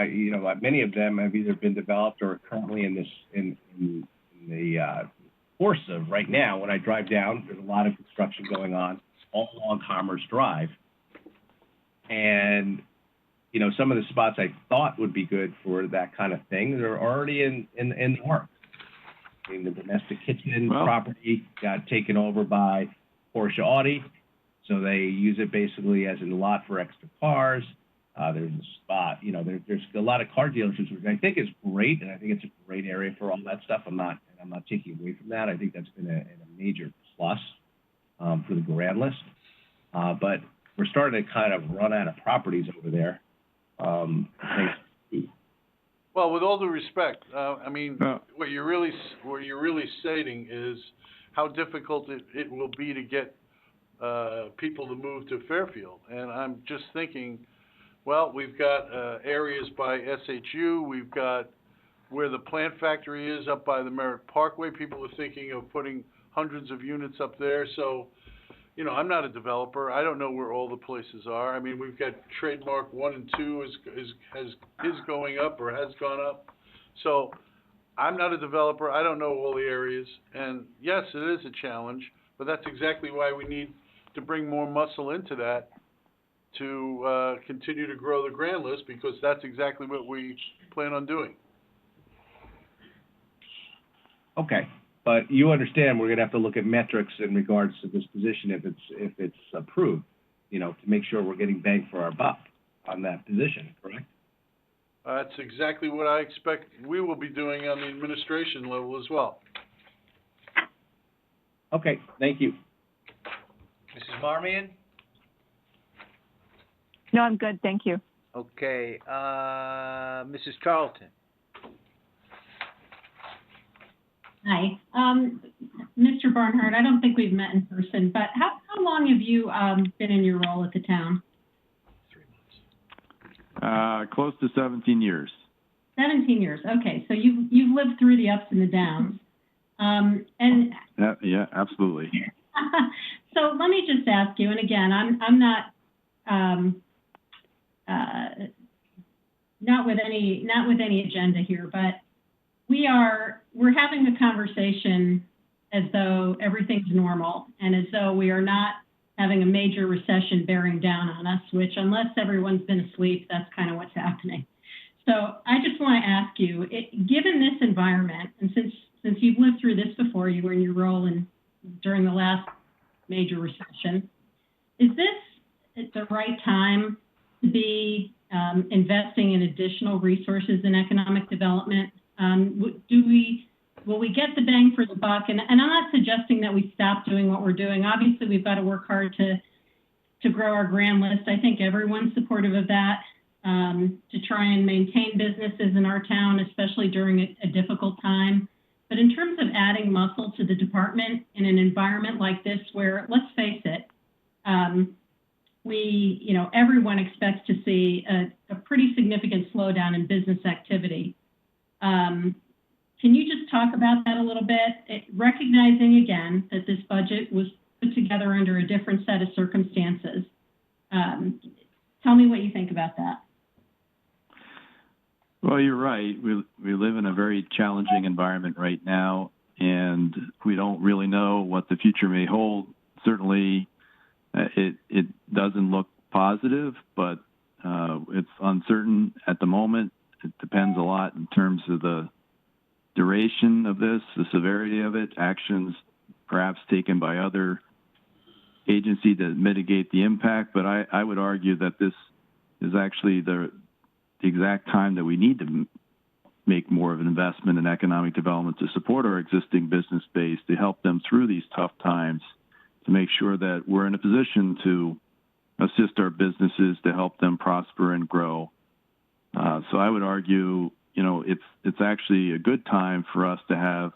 many of them have either been developed or are currently in the course of right now. When I drive down, there's a lot of construction going on all along Commerce Drive. And, some of the spots I thought would be good for that kind of thing, they're already in the works. I mean, the domestic kitchen property got taken over by Porsche Audi, so they use it basically as a lot for extra cars. There's a spot, there's a lot of car dealerships, which I think is great, and I think it's a great area for all that stuff. I'm not taking away from that. I think that's been a major plus for the grand list. But we're starting to kind of run out of properties over there. Well, with all due respect, what you're really stating is how difficult it will be to get people to move to Fairfield. And I'm just thinking, well, we've got areas by SHU, we've got where the plant factory is up by the Merritt Parkway. People are thinking of putting hundreds of units up there. So, I'm not a developer. I don't know where all the places are. I mean, we've got Trademark 1 and 2 is going up or has gone up. So I'm not a developer. I don't know all the areas. And yes, it is a challenge, but that's exactly why we need to bring more muscle into that to continue to grow the grand list, because that's exactly what we plan on doing. Okay. But you understand we're going to have to look at metrics in regards to this position if it's approved, to make sure we're getting bang for our buck on that position, correct? That's exactly what I expect we will be doing on the administration level as well. Okay, thank you. Mrs. Marmion? No, I'm good, thank you. Okay, Mrs. Charlton? Hi. Mr. Barnhart, I don't think we've met in person, but how long have you been in your role at the town? 3 months. Close to 17 years. 17 years. Okay, so you've lived through the ups and the downs. And yeah, absolutely. So let me just ask you, and again, I'm not not with any agenda here, but we're having a conversation as though everything's normal and as though we are not having a major recession bearing down on us, which unless everyone's been asleep, that's kind of what's happening. So I just want to ask you, given this environment, and since you've lived through this before, you were in your role during the last major recession, is this the right time to be investing in additional resources in economic development? Will we get the bang for the buck? And I'm not suggesting that we stop doing what we're doing. Obviously, we've got to work hard to grow our grand list. I think everyone's supportive of that, to try and maintain businesses in our town, especially during a difficult time. But in terms of adding muscle to the department in an environment like this, where, let's face it, everyone expects to see a pretty significant slowdown in business activity. Can you just talk about that a little bit, recognizing again that this budget was put together under a different set of circumstances? Tell me what you think about that. Well, you're right. We live in a very challenging environment right now, and we don't really know what the future may hold. Certainly, it doesn't look positive, but it's uncertain at the moment. It depends a lot in terms of the duration of this, the severity of it, actions perhaps taken by other agencies to mitigate the impact. But I would argue that this is actually the exact time that we need to make more of an investment in economic development to support our existing business base, to help them through these tough times, to make sure that we're in a position to assist our businesses to help them prosper and grow. So I would argue, it's actually a good time for us to have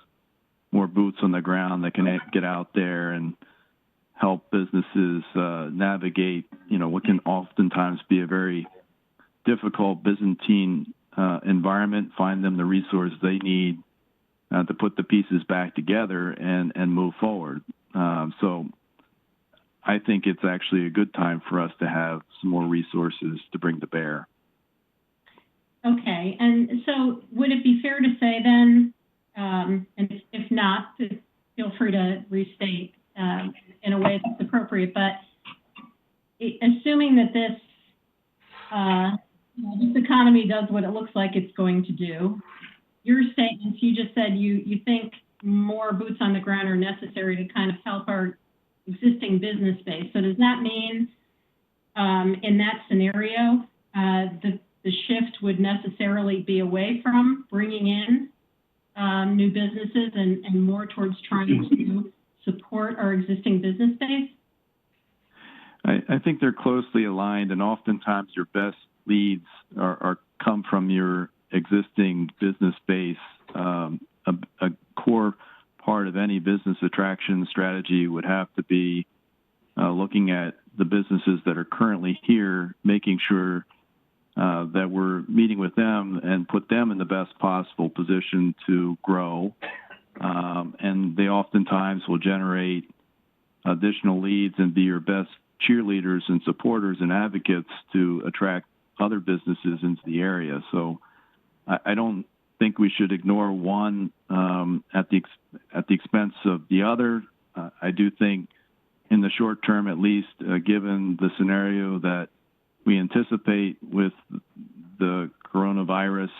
more boots on the ground that can get out there and help businesses navigate, what can oftentimes be a very difficult Byzantine environment, find them the resources they need to put the pieces back together and move forward. So I think it's actually a good time for us to have some more resources to bring to bear. Okay, and so would it be fair to say then, and if not, feel free to restate in a way that's appropriate, but assuming that this economy does what it looks like it's going to do, your statements, you just said you think more boots on the ground are necessary to kind of help our existing business base. So does that mean in that scenario, the shift would necessarily be away from bringing in new businesses and more towards trying to support our existing business base? I think they're closely aligned, and oftentimes your best leads are come from your existing business base. A core part of any business attraction strategy would have to be looking at the businesses that are currently here, making sure that we're meeting with them and put them in the best possible position to grow. And they oftentimes will generate additional leads and be your best cheerleaders and supporters and advocates to attract other businesses into the area. So I don't think we should ignore one at the expense of the other. I do think in the short term, at least, given the scenario that we anticipate with the coronavirus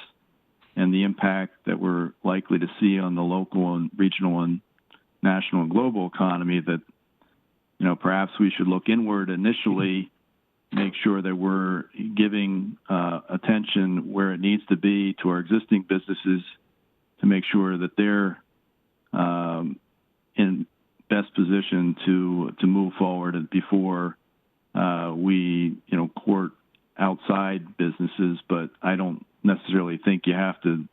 and the impact that we're likely to see on the local and regional and national and global economy, that, you know, perhaps we should look inward initially, make sure that we're giving attention where it needs to be to our existing businesses to make sure that they're in best position to move forward before we, you know, court outside businesses. But I don't necessarily think you have to,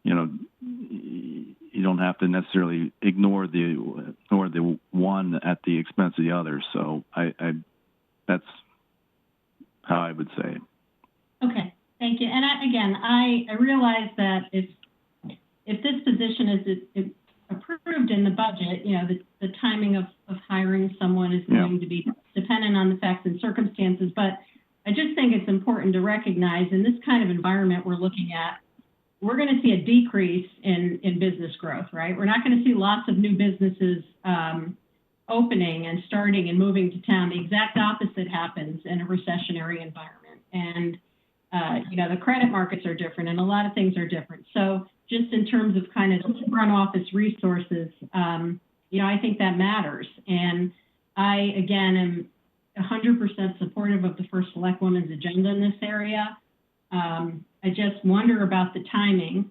you know, you don't have to necessarily ignore the one at the expense of the other. So I that's how I would say it. Okay, thank you. And I realize that if this position is approved in the budget, you know, the timing of hiring someone is going to be dependent on the facts and circumstances. But I just think it's important to recognize in this kind of environment we're looking at, we're going to see a decrease in business growth, right? We're not going to see lots of new businesses opening and starting and moving to town. The exact opposite happens in a recessionary environment. And, you know, the credit markets are different and a lot of things are different. So just in terms of kind of front office resources, you know, I think that matters. And I, again, am 100% supportive of the First Select Women's agenda in this area. I just wonder about the timing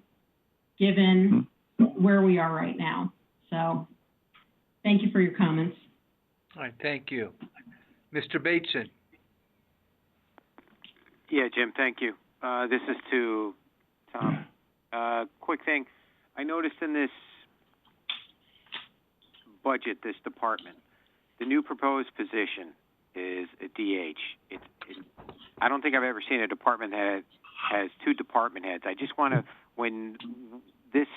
given where we are right now. So thank you for your comments. All right, thank you. Mr. Bateson. Yeah, Jim, thank you. This is to Tom. Quick thing. I noticed in this budget, this department, the new proposed position is a DH. I don't think I've ever seen a department that has two department heads. I just want to, when this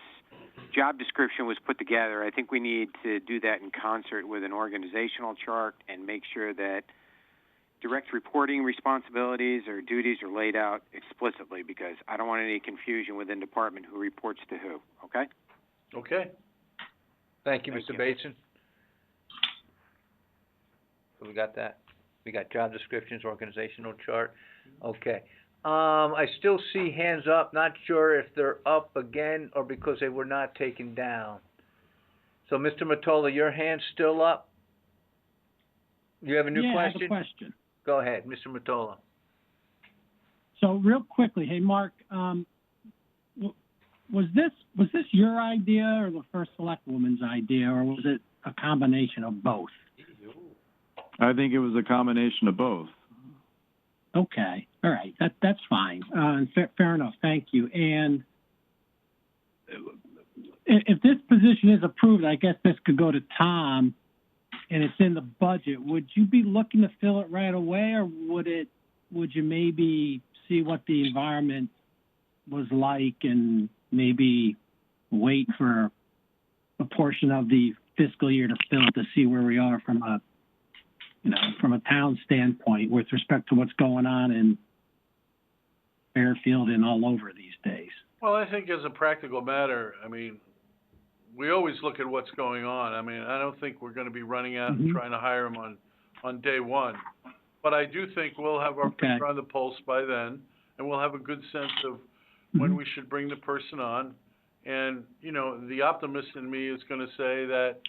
job description was put together, I think we need to do that in concert with an organizational chart and make sure that direct reporting responsibilities or duties are laid out explicitly, because I don't want any confusion within department who reports to who, okay? Okay. Thank you, Mr. Bateson. So we got that. We got job descriptions, organizational chart. Okay. I still see hands up. Not sure if they're up again or because they were not taken down. So, Mr. Mottola, your hand's still up? You have a new question? I have a question. Go ahead, Mr. Mottola. So real quickly, hey, Mark, was this your idea or the First Select Woman's idea, or was it a combination of both? I think it was a combination of both. Okay, all right, that's fine. Fair enough, thank you. And if this position is approved, I guess this could go to Tom, and it's in the budget. Would you be looking to fill it right away, or would you maybe see what the environment was like and maybe wait for a portion of the fiscal year to fill to see where we are from a, from a town standpoint with respect to what's going on in Fairfield and all over these days. Well, I think as a practical matter, I mean, we always look at what's going on. I mean, I don't think we're gonna be running out and trying to hire them on day one. But I do think we'll have our finger on the pulse by then, and we'll have a good sense of when we should bring the person on. And, the optimist in me is gonna say that,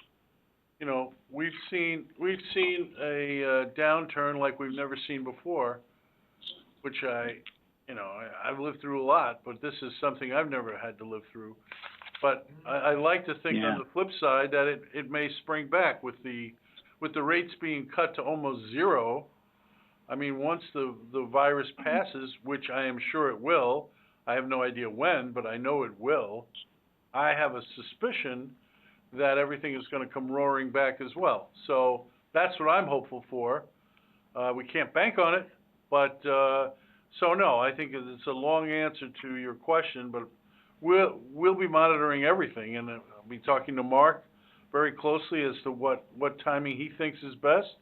we've seen a downturn like we've never seen before, which I've lived through a lot, but this is something I've never had to live through. But I like to think on the flip side that it may spring back with the rates being cut to almost zero. I mean, once the virus passes, which I am sure it will, I have no idea when, but I know it will, I have a suspicion that everything is gonna come roaring back as well. So that's what I'm hopeful for. We can't bank on it, but, so no, I think it's a long answer to your question, but we'll be monitoring everything, and I'll be talking to Mark very closely as to what timing he thinks is best.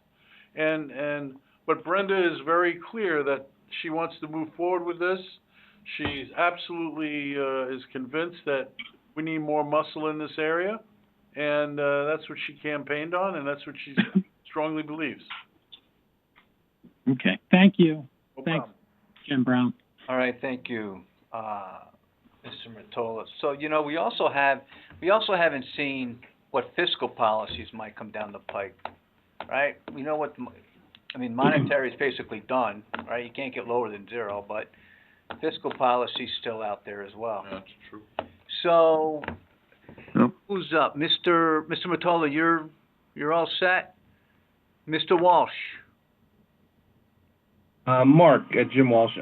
But Brenda is very clear that she wants to move forward with this. She's absolutely is convinced that we need more muscle in this area, and that's what she campaigned on, and that's what she strongly believes. Okay, thank you. No Thanks, problem. Jim Brown. All right, thank you, Mr. Mottola. So, we also haven't seen what fiscal policies might come down the pike, right? We know monetary is basically done, right? You can't get lower than zero, but fiscal policy's still out there as well. That's true. So, who's up? Mr. Mottola, you're all set? Mr. Walsh? Mark, Jim Walsh,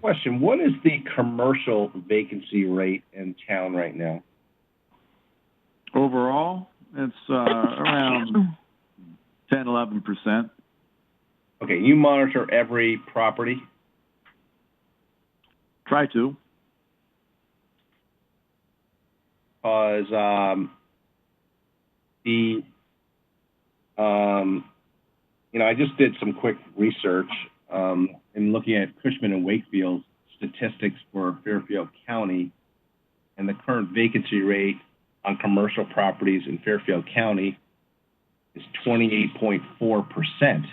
question, what is the commercial vacancy rate in town right now? Overall, it's around 10-11%. Okay, you monitor every property? Try to. Because I just did some quick research in looking at Cushman and Wakefield's statistics for Fairfield County, and the current vacancy rate on commercial properties in Fairfield County is 28.4%.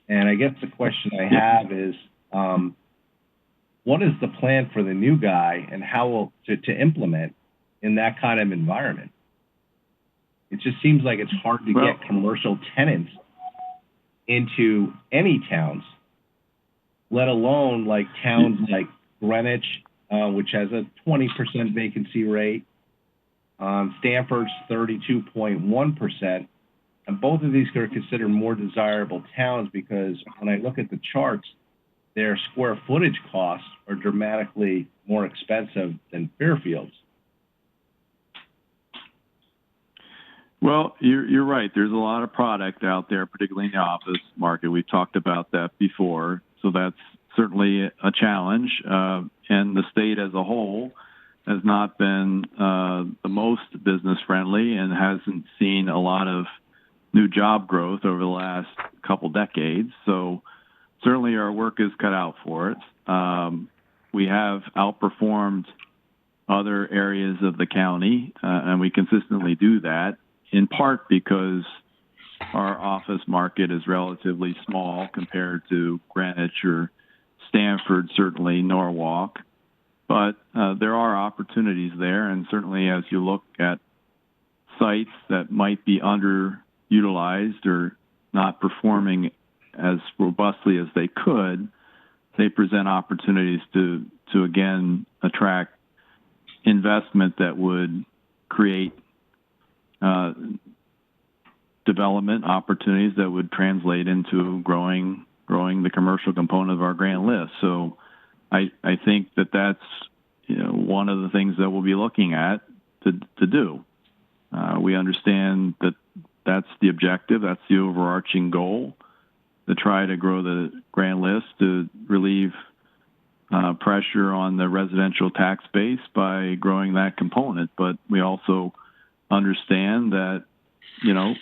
And I guess the question I have is, what is the plan for the new guy, and how to implement in that kind of environment? It just seems like it's hard to get commercial tenants into any towns, let alone like towns like Greenwich, which has a 20% vacancy rate. Stanford's 32.1%. And both of these are considered more desirable towns because when I look at the charts, their square footage costs are dramatically more expensive than Fairfield's. Well, you're right. There's a lot of product out there, particularly in the office market. We've talked about that before. So that's certainly a challenge. And the state as a whole has not been the most business friendly and hasn't seen a lot of new job growth over the last couple decades. So certainly our work is cut out for it. We have outperformed other areas of the county, and we consistently do that, in part because our office market is relatively small compared to Greenwich or Stanford, certainly Norwalk. But there are opportunities there, and certainly as you look at sites that might be underutilized or not performing as robustly as they could, they present opportunities to again attract investment that would create development opportunities that would translate into growing the commercial component of our grand list. So I think that's one of the things that we'll be looking at to do. We understand that that's the objective, that's the overarching goal, to try to grow the grand list to relieve pressure on the residential tax base by growing that component. But we also understand that, you know,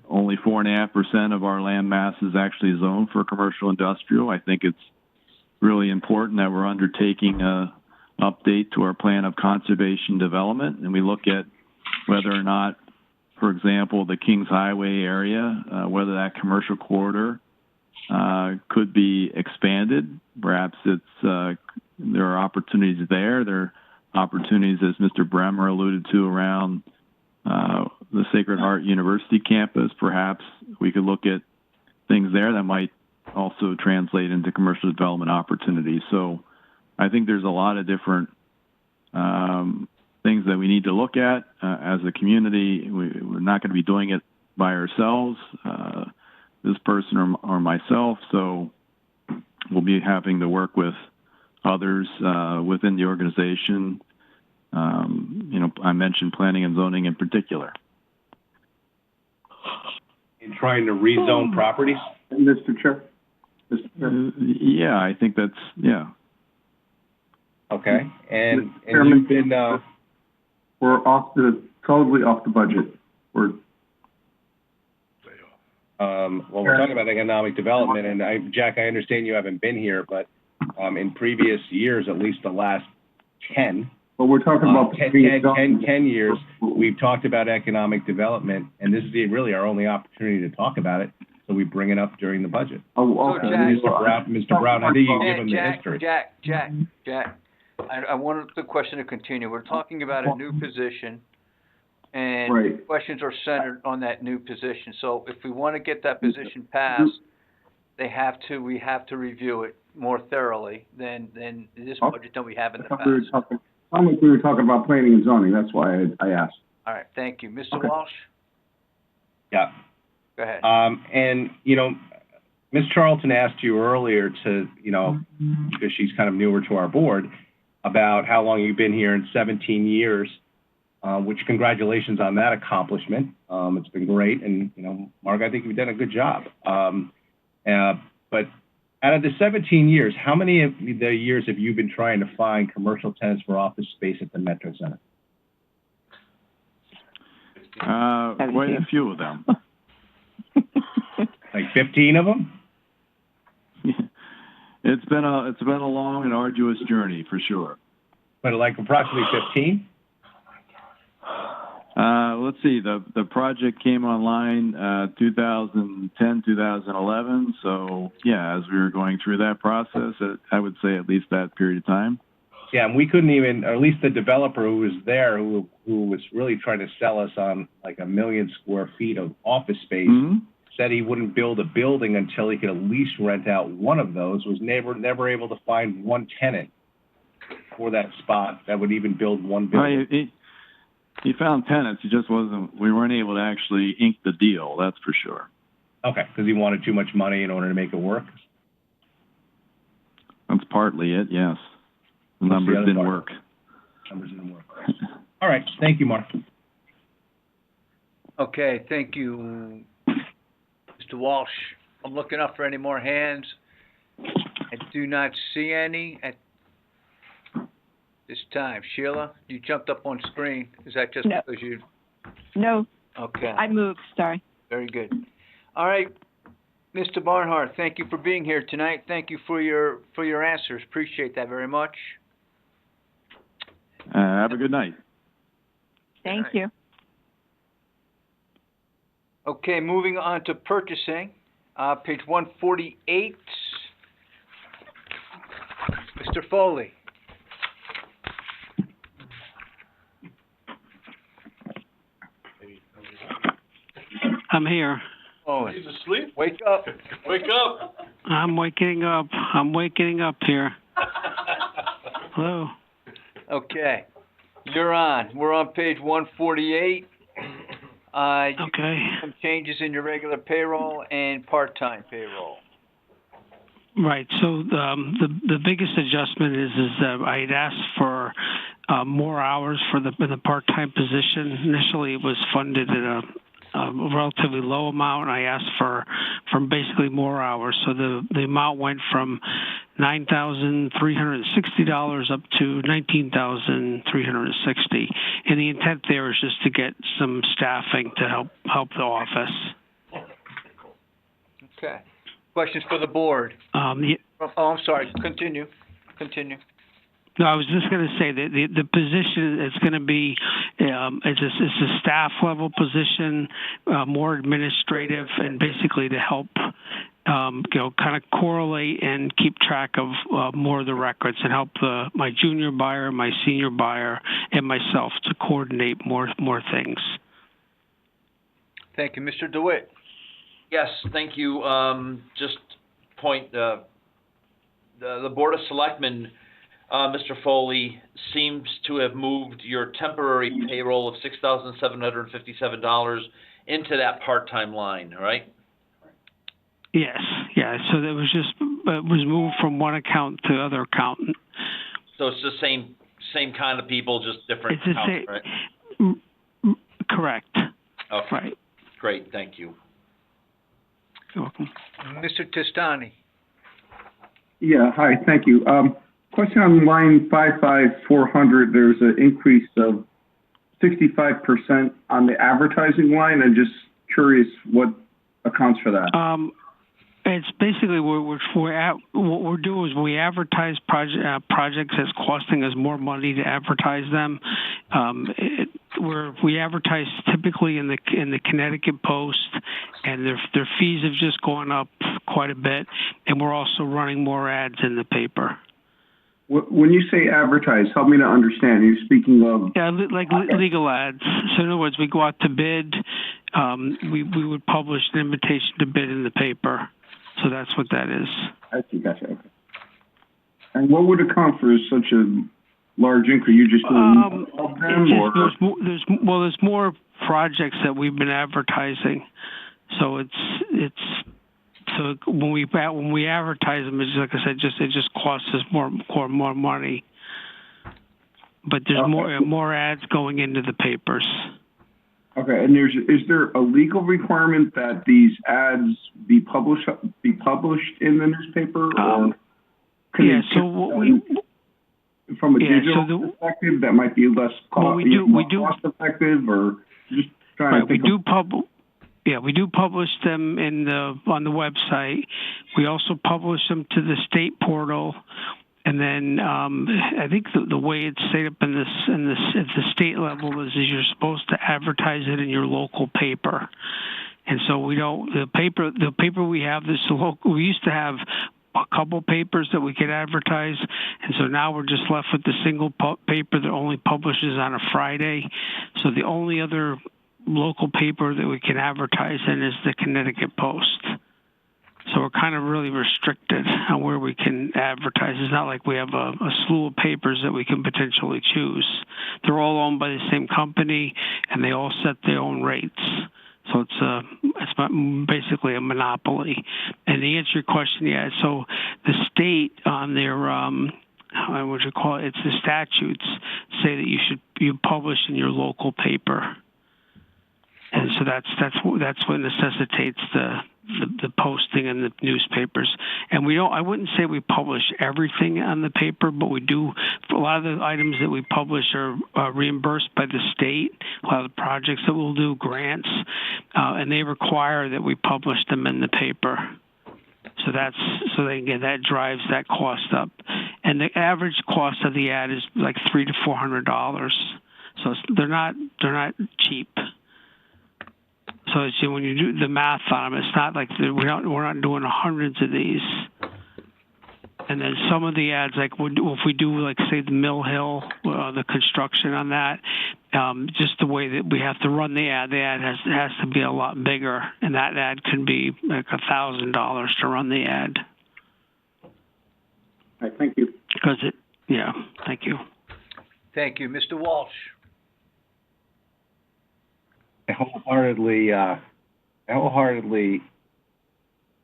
only 4.5% of our land mass is actually zoned for commercial industrial. I think it's really important that we're undertaking a update to our plan of conservation development, and we look at whether or not, for example, the Kings Highway area, whether that commercial corridor could be expanded. Perhaps it's there are opportunities there. There are opportunities, as Mr. Bremer alluded to, around the Sacred Heart University campus. Perhaps we could look at things there that might also translate into commercial development opportunities. So I think there's a lot of different things that we need to look at as a community. We're not going to be doing it by ourselves, this person or myself. So we'll be having to work with others within the organization. You know, I mentioned planning and zoning in particular. In trying to rezone properties? Mr. Chair? Mr. Chair? Yeah, I think that's, yeah. Okay, and Chairman, you've been, we're totally off the budget. We're, well, we're talking about economic development, and Jack, I understand you haven't been here, but, in previous years, at least the last 10, but we're talking about 10 years, we've talked about economic development, and this is really our only opportunity to talk about it, so we bring it up during the budget. Oh, okay. Mr. Brown, I think you can give him the history. Jack, I wanted the question to continue. We're talking about a new position, and Right. questions are centered on that new position. So if we want to get that position passed, we have to review it more thoroughly than this budget than we have in the past. We were talking about planning and zoning, that's why I asked. All right, thank you. Mr. Okay. Walsh? Yeah. Go ahead. And, you know, Ms. Charlton asked you earlier to, you know, because she's kind of newer to our board, about how long you've been here in 17 years, which congratulations on that accomplishment. It's been great. And, you know, Mark, I think you've done a good job. But out of the 17 years, how many of the years have you been trying to find commercial tenants for office space at the Metro Center? Quite a few of them. Like 15 of them? It's been a long and arduous journey for sure. But like approximately 15? Let's see, the project came online 2010, 2011. So yeah, as we were going through that process, I would say at least that period of time. Yeah, and we couldn't even, or at least the developer who was there, who was really trying to sell us on like 1 million square feet of office space, said he wouldn't build a building until he could at least rent out one of those, was never able to find one tenant for that spot that would even build one building. He found tenants, we weren't able to actually ink the deal, that's for sure. Okay, because he wanted too much money in order to make it work? That's partly it, yes. The numbers didn't work. Numbers didn't work. All right, thank you, Mark. Okay, thank you, Mr. Walsh. I'm looking up for any more hands. I do not see any at this time. Sheila, you jumped up on screen. Is that just No. because you? No, Okay, I moved, sorry. very good. All right, Mr. Barnhart, thank you for being here tonight. Thank you for your answers. Appreciate that very much. Have a good night. Thank you. Okay, moving on to purchasing, page 148. Mr. Foley. I'm here. Oh, He's asleep? wake up. Wake up! I'm waking up. I'm waking up here. Hello. Okay, you're on. We're on page 148. Okay. Some changes in your regular payroll and part-time payroll. Right. So the biggest adjustment is that I had asked for more hours for the part-time position. Initially, it was funded at a relatively low amount, and I asked for basically more hours. So the amount went from $9,360 up to $19,360. And the intent there is just to get some staffing to help the office. Okay. Questions for the board? Oh, I'm sorry. Continue. No, I was just going to say that the position is going to be it's a staff level position, more administrative, and basically to help kind of correlate and keep track of more of the records and help my junior buyer, my senior buyer, and myself to coordinate more things. Thank you, Mr. DeWitt. Yes, thank you. Just point, the Board of Selectmen, Mr. Foley, seems to have moved your temporary payroll of $6,757 into that part-time line, right? Yes, yeah. So that was it was moved from one account to other account. So it's the same kind of people, just different accounts, right? Correct. Okay. Right. Great, thank you. You're welcome. Mr. Testani. Yeah, hi, thank you. Question on line 55400, there's an increase of 65% on the advertising line. I'm just curious what accounts for that. It's basically what we're doing is we advertise projects that's costing us more money to advertise them. We advertise typically in the Connecticut Post, and their fees have just gone up quite a bit, and we're also running more ads in the paper. When you say advertise, help me to understand. You're speaking of... Yeah, like legal ads. So in other words, we go out to bid. We would publish an invitation to bid in the paper. So that's what that is. I see, gotcha. Okay. And what would account for such a large increase? You just doing all of them, or there's more projects that we've been advertising. So so when we advertise them, it's like I said, it just costs us more money. But there's more ads going into the papers. Okay, and is there a legal requirement that these ads be published in the newspaper, or from a digital perspective that might be less cost effective, or just trying to think we do publish them on the website. We also publish them to the state portal. And then I think the way it's set up at the state level is you're supposed to advertise it in your local paper, and so the paper we have is local. We used to have a couple papers that we could advertise, and so now we're just left with the single paper that only publishes on a Friday. So the only other local paper that we can advertise in is the Connecticut Post. So we're kind of really restricted on where we can advertise. It's not like we have a slew of papers that we can potentially choose. They're all owned by the same company, and they all set their own rates. So it's basically a monopoly. And to answer your question, so the state on their what you call it? It's the statutes say that you publish in your local paper. And so that's what necessitates the posting in the newspapers. And I wouldn't say we publish everything on the paper, but we do. A lot of the items that we publish are reimbursed by the state. A lot of the projects that we'll do, grants, and they require that we publish them in the paper. So that drives that cost up. And the average cost of the ad is like $300 to $400. So they're not cheap. So when you do the math on them, it's not like we're not doing hundreds of these. And then some of the ads, like if we do, like say the Mill Hill, the construction on that, just the way that we have to run the ad has to be a lot bigger, and that ad can be like $1,000 to run the ad. All right, thank you. Thank you. Thank you, Mr. Walsh. I wholeheartedly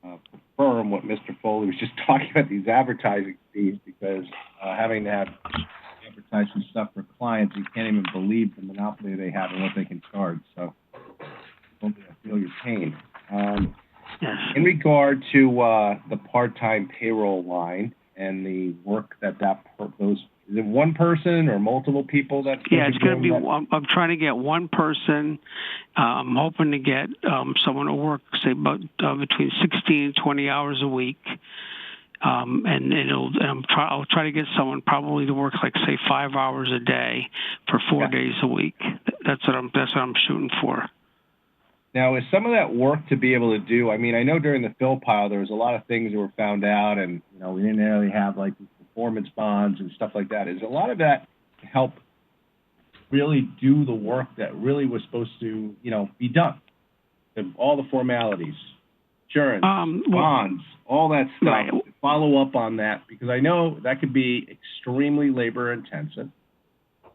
confirm what Mr. Foley was just talking about, these advertising fees, because having to have advertising stuff for clients, you can't even believe the monopoly they have and what they can charge. So, totally Kane. Yes. In regard to, the part-time payroll line and the work is it one person or multiple people that's Yeah, it's going to be doing that? one. I'm trying to get one person. I'm hoping to get someone to work, say, about between 16 and 20 hours a week. I'll try to get someone probably to work like, say, 5 hours a day for 4 days a week. That's what I'm shooting for. Now, is some of that work to be able to do? I mean, I know during the fill pile there was a lot of things that were found out, and we didn't really have like performance bonds and stuff like that. Is a lot of that to help really do the work that really was supposed to, be done? All the formalities, insurance, bonds, all that stuff. Right. Follow up on that, because I know that could be extremely labor intensive.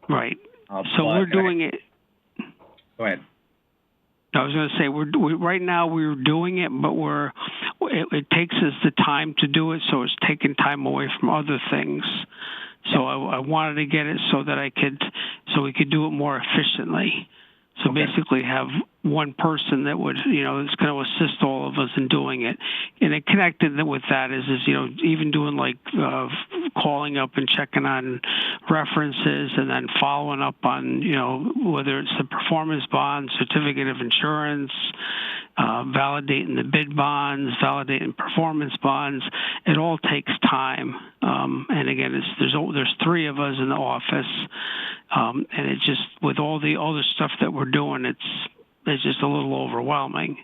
Right. So we're doing it. Go ahead. I was going to say right now we're doing it, but it takes us the time to do it, so it's taking time away from other things. So I wanted to get it so that we could do it more efficiently. So basically have one person that would, that's going to assist all of us in doing it. And it connected with that is even doing like calling up and checking on references and then following up on, whether it's the performance bond, certificate of insurance, validating the bid bonds, validating performance bonds. It all takes time. And again, there's 3 of us in the office. And it just, with all the other stuff that we're doing, it's just a little overwhelming.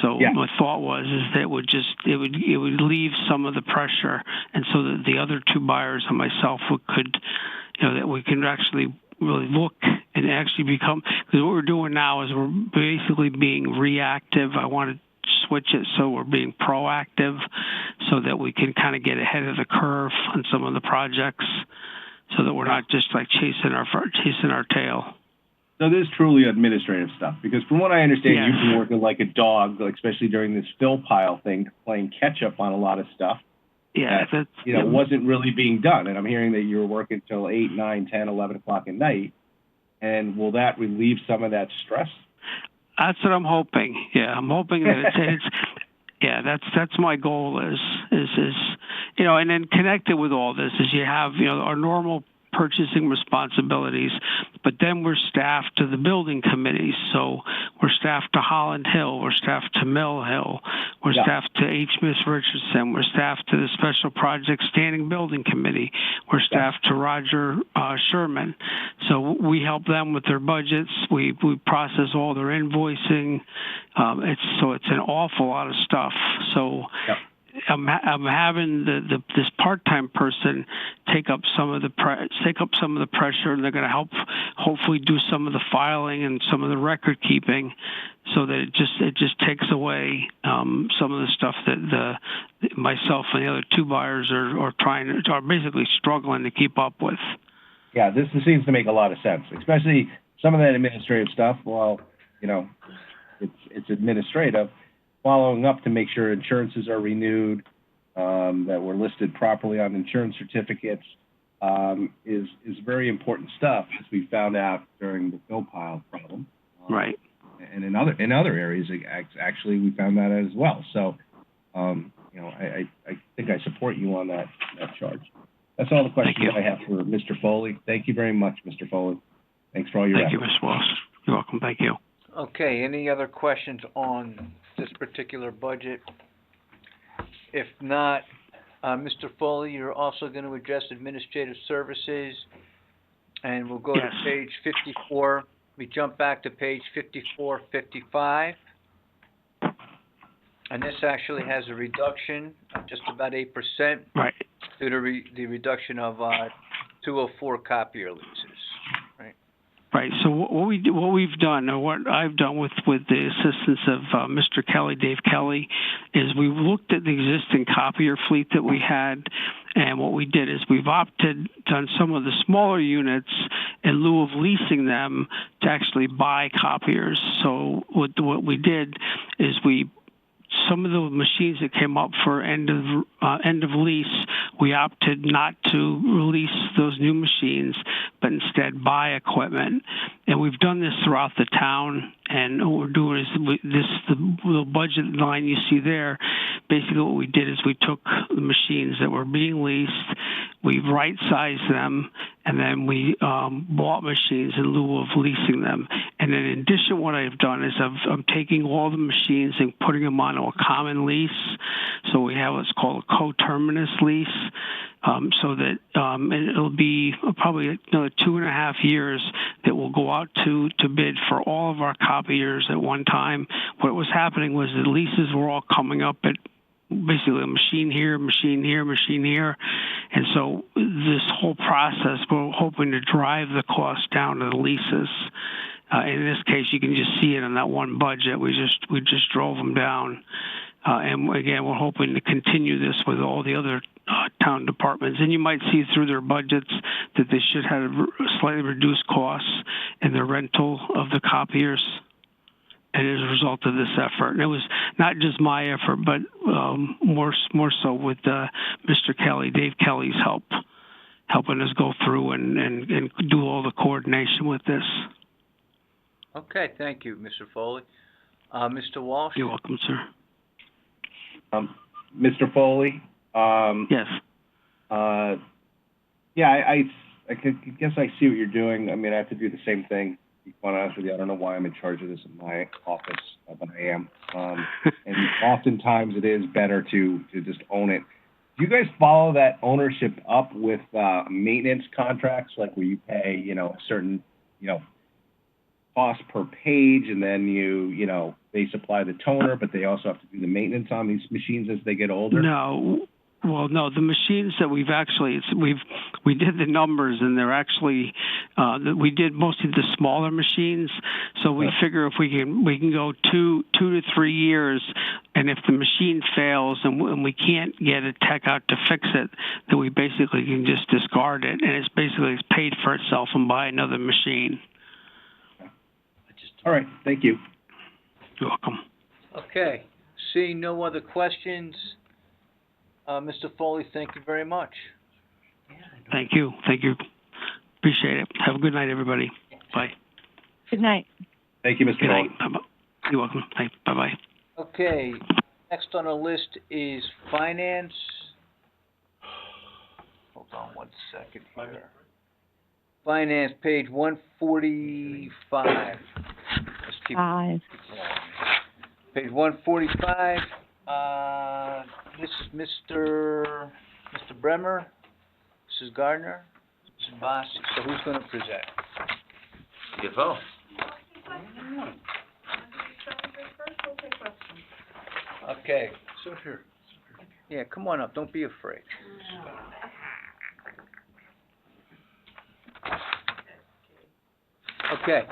So my thought was that it would leave some of the pressure, and so that the other 2 buyers and myself could, that we can actually really look and actually become, because what we're doing now is we're basically being reactive. I want to switch it so we're being proactive, so that we can kind of get ahead of the curve on some of the projects, so that we're not just like chasing our tail. So this is truly administrative stuff, because from what I understand, Yes. you've been working like a dog, like especially during this fill pile thing, playing catch up on a lot of stuff. Yeah, that, wasn't really being done. And I'm hearing that you were working till 8, 9, 10, 11 o'clock at night. And will that relieve some of that stress? That's what I'm hoping. Yeah, I'm hoping that it's yeah, that's my goal is and then connected with all this is you have, our normal purchasing responsibilities, but then we're staffed to the building committees. So we're staffed to Holland Hill, we're staffed to Mill Hill, we're staffed to H. Miss Richardson, we're staffed to the Special Projects Standing Building Committee, we're staffed to Roger Sherman. So we help them with their budgets, we process all their invoicing. It's an awful lot of stuff. So I'm having this part-time person take up some of the pressure, and they're going to help hopefully do some of the filing and some of the record keeping, so that it just takes away some of the stuff that myself and the other 2 buyers are basically struggling to keep up with. Yeah, this seems to make a lot of sense, especially some of that administrative stuff. Well, it's administrative. Following up to make sure insurances are renewed, that we're listed properly on insurance certificates, is very important stuff, as we found out during the fill pile problem. Right. And in other areas, actually, we found that as well. So, I think I support you on that charge. That's all the questions I have for Mr. Foley. Thank you very much, Mr. Foley. Thanks for all your Thank efforts. you, Mr. Walsh. You're welcome. Thank you. Okay, any other questions on this particular budget? If not, Mr. Foley, you're also going to address administrative services, and we'll go to page 54. We jump back to page 54, 55. And this actually has a reduction of just about 8%. Right. Due to the reduction of 204 copier leases. Right. So what we've done, or what I've done with the assistance of Mr. Kelly, Dave Kelly, is we've looked at the existing copier fleet that we had, and what we did is we've opted on some of the smaller units in lieu of leasing them to actually buy copiers. So what we did is we some of the machines that came up for end of lease, we opted not to release those new machines, but instead buy equipment. And we've done this throughout the town. And what we're doing is the budget line you see there. Basically, what we did is we took the machines that were being leased, we right-sized them, and then we bought machines in lieu of leasing them. And then in addition, what I've done is I'm taking all the machines and putting them onto a common lease. So we have what's called a coterminous lease. So that it'll be probably another 2.5 years that will go out to bid for all of our copiers at one time. What was happening was the leases were all coming up at basically a machine here, machine here, machine here. And so this whole process, we're hoping to drive the cost down to the leases. In this case, you can just see it in that one budget. We just drove them down. And again, we're hoping to continue this with all the other town departments. And you might see through their budgets that they should have slightly reduced costs in the rental of the copiers. And as a result of this effort, and it was not just my effort, but more so with Mr. Kelly, Dave Kelly's helping us go through and do all the coordination with this. Okay, thank you, Mr. Foley. Mr. Walsh? You're welcome, sir. Mr. Foley? Yes. Yeah, I guess I see what you're doing. I mean, I have to do the same thing. To be quite honest with you, I don't know why I'm in charge of this in my office, but I am. And oftentimes it is better to just own it. Do you guys follow that ownership up with maintenance contracts, like where you pay, a certain, cost per page, and then they supply the toner, but they also have to do the maintenance on these machines as they get older? No. Well, no, the machines that we did the numbers, and they're actually, we did mostly the smaller machines. So we figure if we can go two to 3 years, and if the machine fails and we can't get a tech out to fix it, then we basically can just discard it, and it's paid for itself and buy another machine. All right, thank you. You're welcome. Okay, seeing no other questions, Mr. Foley, thank you very much. Thank you. Appreciate it. Have a good night, everybody. Bye. Good night. Thank you, Mr. Good Foley. night. Bye-bye. You're welcome. Bye-bye. Okay, next on the list is finance. Hold on one second here. Finance, page 145. Let's keep page 145. This is Mr. Bremer, Mrs. Gardner, Mrs. Boss. So who's going to present? CFO. Okay. So here. Yeah, come on up. Don't be afraid. Okay.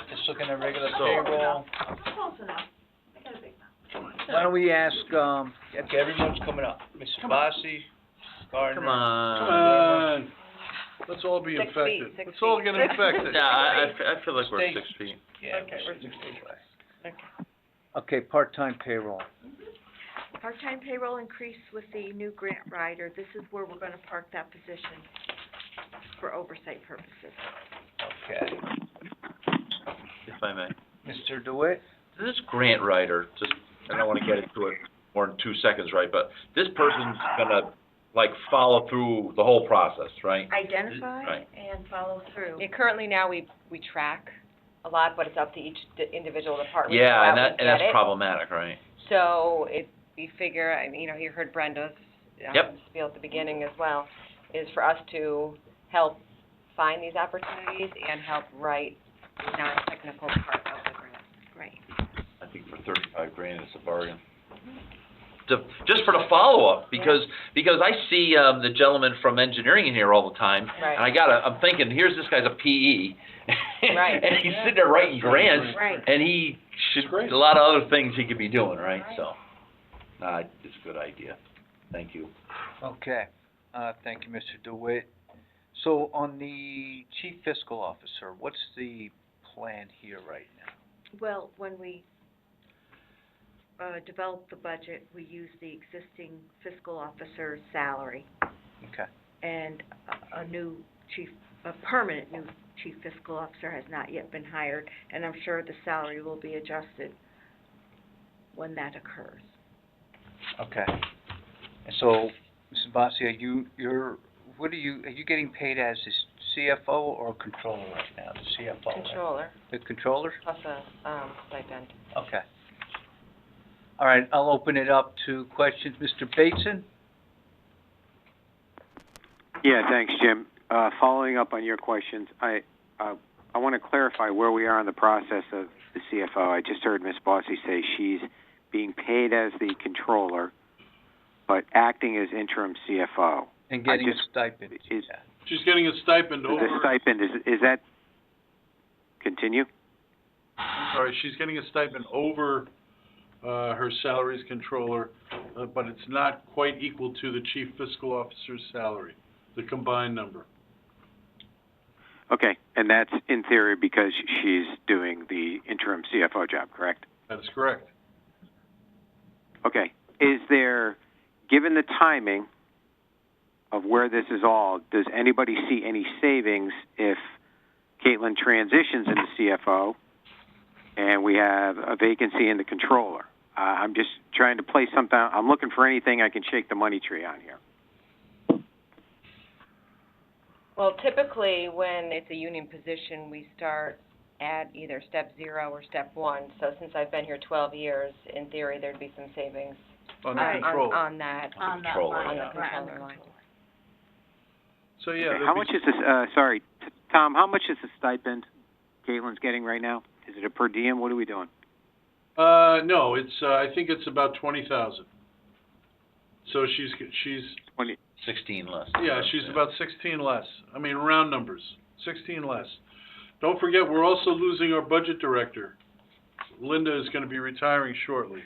Just looking at regular payroll. Close enough. I got a big mouth. Why don't we ask, okay, everyone's coming up. Mr. Bossi, Gardner. Come on. Come on. Let's all be 6 feet, infected. 6 Let's all feet. get infected. Yeah, I feel like we're Stay. 6 feet. Yeah, Okay, we're we're 6 feet away. Okay. Okay, part-time payroll. Part-time payroll increase with the new grant rider. This is where we're gonna park that position for oversight purposes. Okay. If I may. Mr. DeWitt? This grant writer, just, I don't want to get into it more than 2 seconds, right? But this person's gonna, follow through the whole process, right? Identify Right. and follow through. Yeah, currently now we track a lot, but it's up to each individual department to go Yeah, out and get that's it. problematic, right? So we figure, you heard Brenda's Yep. spiel at the beginning as well, is for us to help find these opportunities and help write the non-technical part of the grant. Right. I think for 35 grand, it's a bargain. Just for the follow-up, because I see the gentleman from engineering in here all the time, Right. and I'm thinking, here's this guy's a PE, Right. and he's sitting there writing grants, Right. and he should, a lot of other things he could be doing, right? So, it's a good idea. Thank you. Okay. Thank you, Mr. DeWitt. So on the chief fiscal officer, what's the plan here right now? Well, when we, developed the budget, we used the existing fiscal officer's salary Okay. and a permanent new chief fiscal officer has not yet been hired, and I'm sure the salary will be adjusted when that occurs. Okay. And so, Mrs. Bossi, are you getting paid as the CFO or controller right now? The CFO, right? Controller, The controller? plus a, stipend. Okay. All right, I'll open it up to questions. Mr. Bateson? Yeah, thanks, Jim. Following up on your questions, I want to clarify where we are in the process of the CFO. I just heard Ms. Bossi say she's being paid as the controller, but acting as interim CFO. And getting a stipend. She's getting a stipend over. The stipend, is that, continue? I'm sorry, she's getting a stipend over her salary as controller, but it's not quite equal to the chief fiscal officer's salary, the combined number. Okay, and that's in theory because she's doing the interim CFO job, correct? That is correct. Okay, is there, given the timing of where this is all, does anybody see any savings if Caitlin transitions into CFO and we have a vacancy in the controller? I'm just trying to play something out. I'm looking for anything I can shake the money tree on here. Well, typically, when it's a union position, we start at either step 0 or step 1. So since I've been here 12 years, in theory, there'd be some savings On the controller. on that On that Controller, line, on the right, controller line. So, yeah. Okay, there'll how be- much is this, sorry, Tom, how much is the stipend Caitlin's getting right now? Is it a per diem? What are we doing? No, it's, I think it's about 20,000. So she's, 20. 16 less. yeah, she's about 16 less. I mean, round numbers, 16 less. Don't forget, we're also losing our budget director. Linda is gonna be retiring shortly.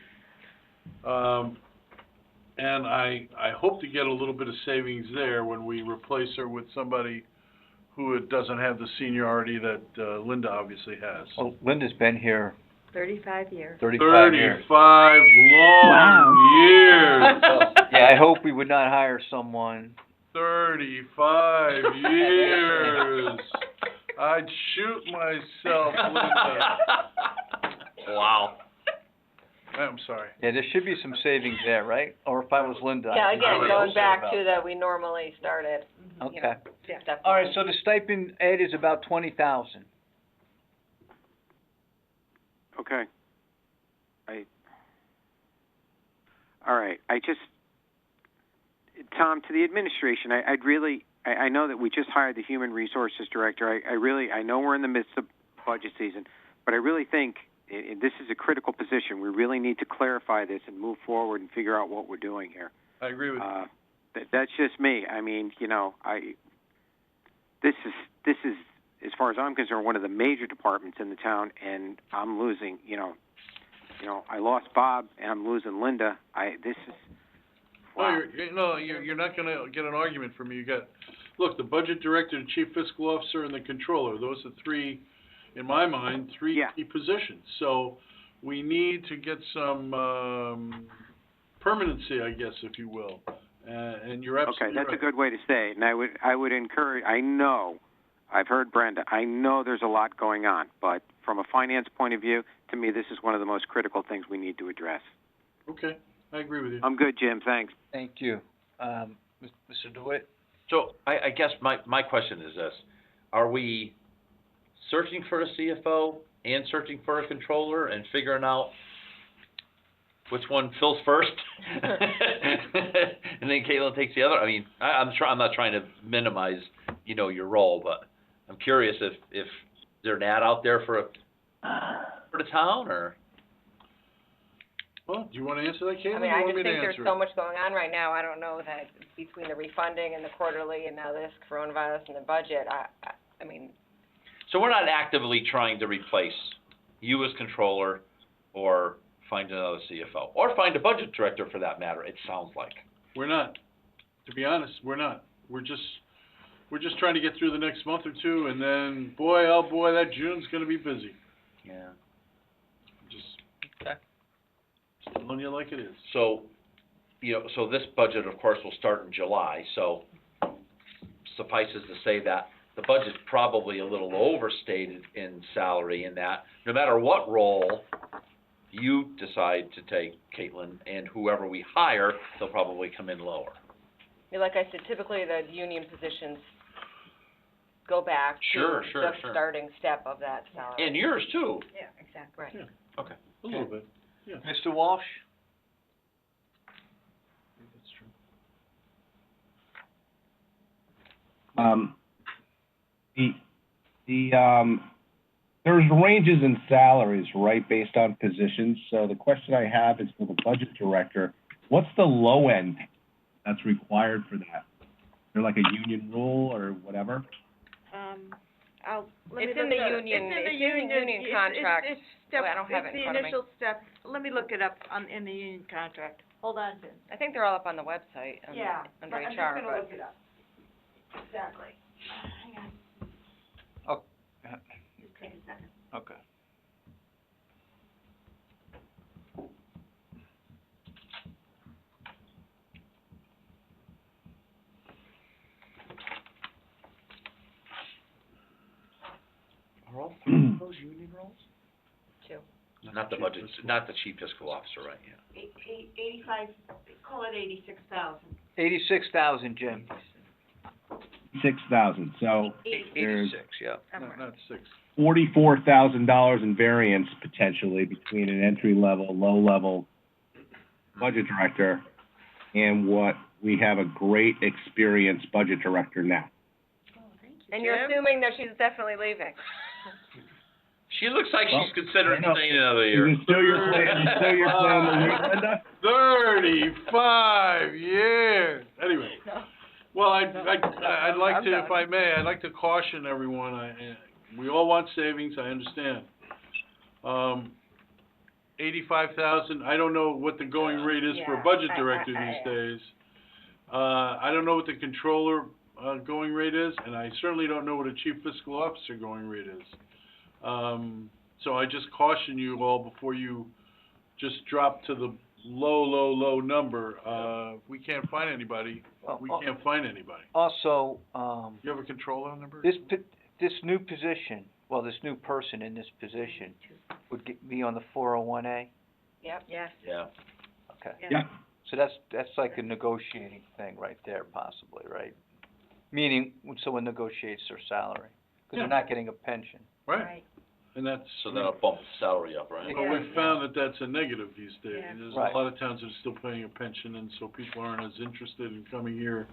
And I hope to get a little bit of savings there when we replace her with somebody who doesn't have the seniority that, Linda obviously has. Well, Linda's been here 35 years. 35 years. 35 long years. So, yeah, I hope we would not hire someone. 35 years. I'd shoot myself, Linda. Wow. I'm sorry. Yeah, there should be some savings there, right? Or if I was Linda. Yeah, I'd be again, very going upset back about to it. that we normally started, you know, Okay. step All right, 1. so the stipend, Ed, is about 20,000. Okay. All right. Tom, to the administration, I know that we just hired the human resources director. I know we're in the midst of budget season, but I really think this is a critical position. We really need to clarify this and move forward and figure out what we're doing here. I agree with you. That's just me. I mean, this is, as far as I'm concerned, one of the major departments in the town, and I'm losing, I lost Bob, and I'm losing Linda. Wow. No, you're not gonna get an argument from me. You got, look, the budget director, the chief fiscal officer, and the controller. Those are three, in my mind, three key positions. So we need to get some permanency, I guess, if you will. And you're absolutely okay. That's right. a good way to say it. And I would encourage. I know, I've heard Brenda. I know there's a lot going on, but from a finance point of view, to me, this is one of the most critical things we need to address. Okay, I agree with you. I'm good, Jim. Thanks. Thank you. Mr. DeWitt? So I guess my question is this: are we searching for a CFO and searching for a controller and figuring out which one fills first, and then Caitlin takes the other? I mean, I'm not trying to minimize, your role, but I'm curious if there's an ad out there for the town, or? Well, do you want to answer that, Caitlin? I mean, or I you want just me to think there's answer so it? much going on right now. I don't know that between the refunding and the quarterly and now this coronavirus and the budget, I mean. So we're not actively trying to replace you as controller, or find another CFO, or find a budget director for that matter. It sounds like We're not. To be honest, we're not. We're just trying to get through the next month or two, and then, boy, oh boy, that June's gonna be busy. Yeah. Telling you like it is. So, so this budget, of course, will start in July, so suffices to say that the budget's probably a little overstated in salary in that no matter what role you decide to take, Caitlin, and whoever we hire, they'll probably come in lower. Yeah, like I said, typically the union positions go back Sure, to sure, the sure. starting step of that salary. And yours too. Yeah, exactly. Right. Yeah. Okay. A little bit, yeah. Mr. Walsh? That's true. There's ranges in salaries, right, based on positions. So the question I have is for the budget director, what's the low end that's required for that? Is there like a union rule or whatever? It's in the union, contract. It's step, Wait, I don't have it in front of me. It's the initial step. Let me look it up in the union contract. Hold on, Jim. I think they're all up on the website, under but I'm just HR, gonna but. look it up. Exactly. Hang on, Oh, just take a second. okay. Are all three of those union roles? Two. Not the budget, not the chief fiscal officer, right, yeah. 85, call it 86,000. 86,000, Jim. 6,000, so there's 86, yeah. No, not 6. $44,000 in variance potentially between an entry-level, low-level budget director and what we have a great experienced budget director now. And you're assuming that she's definitely leaving. She looks like Well, she's considering I know. staying another year. Is it still your plan, to leave, Linda? 35 years. Anyway, well, I'd like to, if I may, I'd like to caution everyone. We all want savings. I understand. 85,000. I don't know what the going rate is for a budget director these days. I don't know what the controller going rate is, and I certainly don't know what a chief fiscal officer going rate is. So I just caution you all before you just drop to the low number. We can't find anybody. We can't find anybody. Also, You have a controller number? this new position, well, this new person in this position would be on the 401A? Yep. Yes. Yeah. Okay. Yeah. So that's like a negotiating thing right there, possibly, right? Meaning, when someone negotiates their salary, because they're not getting a pension. Right. And that's. So that'll bump the salary up, right? Well, we've found that that's a negative these days. Yeah. There's Right. a lot of towns that are still paying a pension, and so people aren't as interested in coming here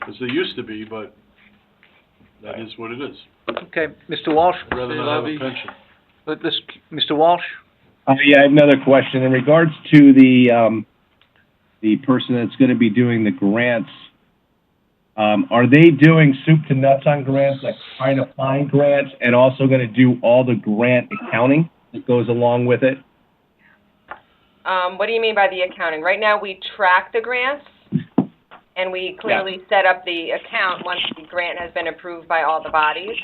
as they used to be, but that is what it is. Okay, Mr. Walsh? Rather than have a pension. Mr. Walsh? Yeah, I have another question. In regards to the person that's gonna be doing the grants, are they doing soup to nuts on grants, like trying to find grants, and also gonna do all the grant accounting that goes along with it? What do you mean by the accounting? Right now, we track the grants, and we clearly set up the account once the grant has been approved by all the bodies.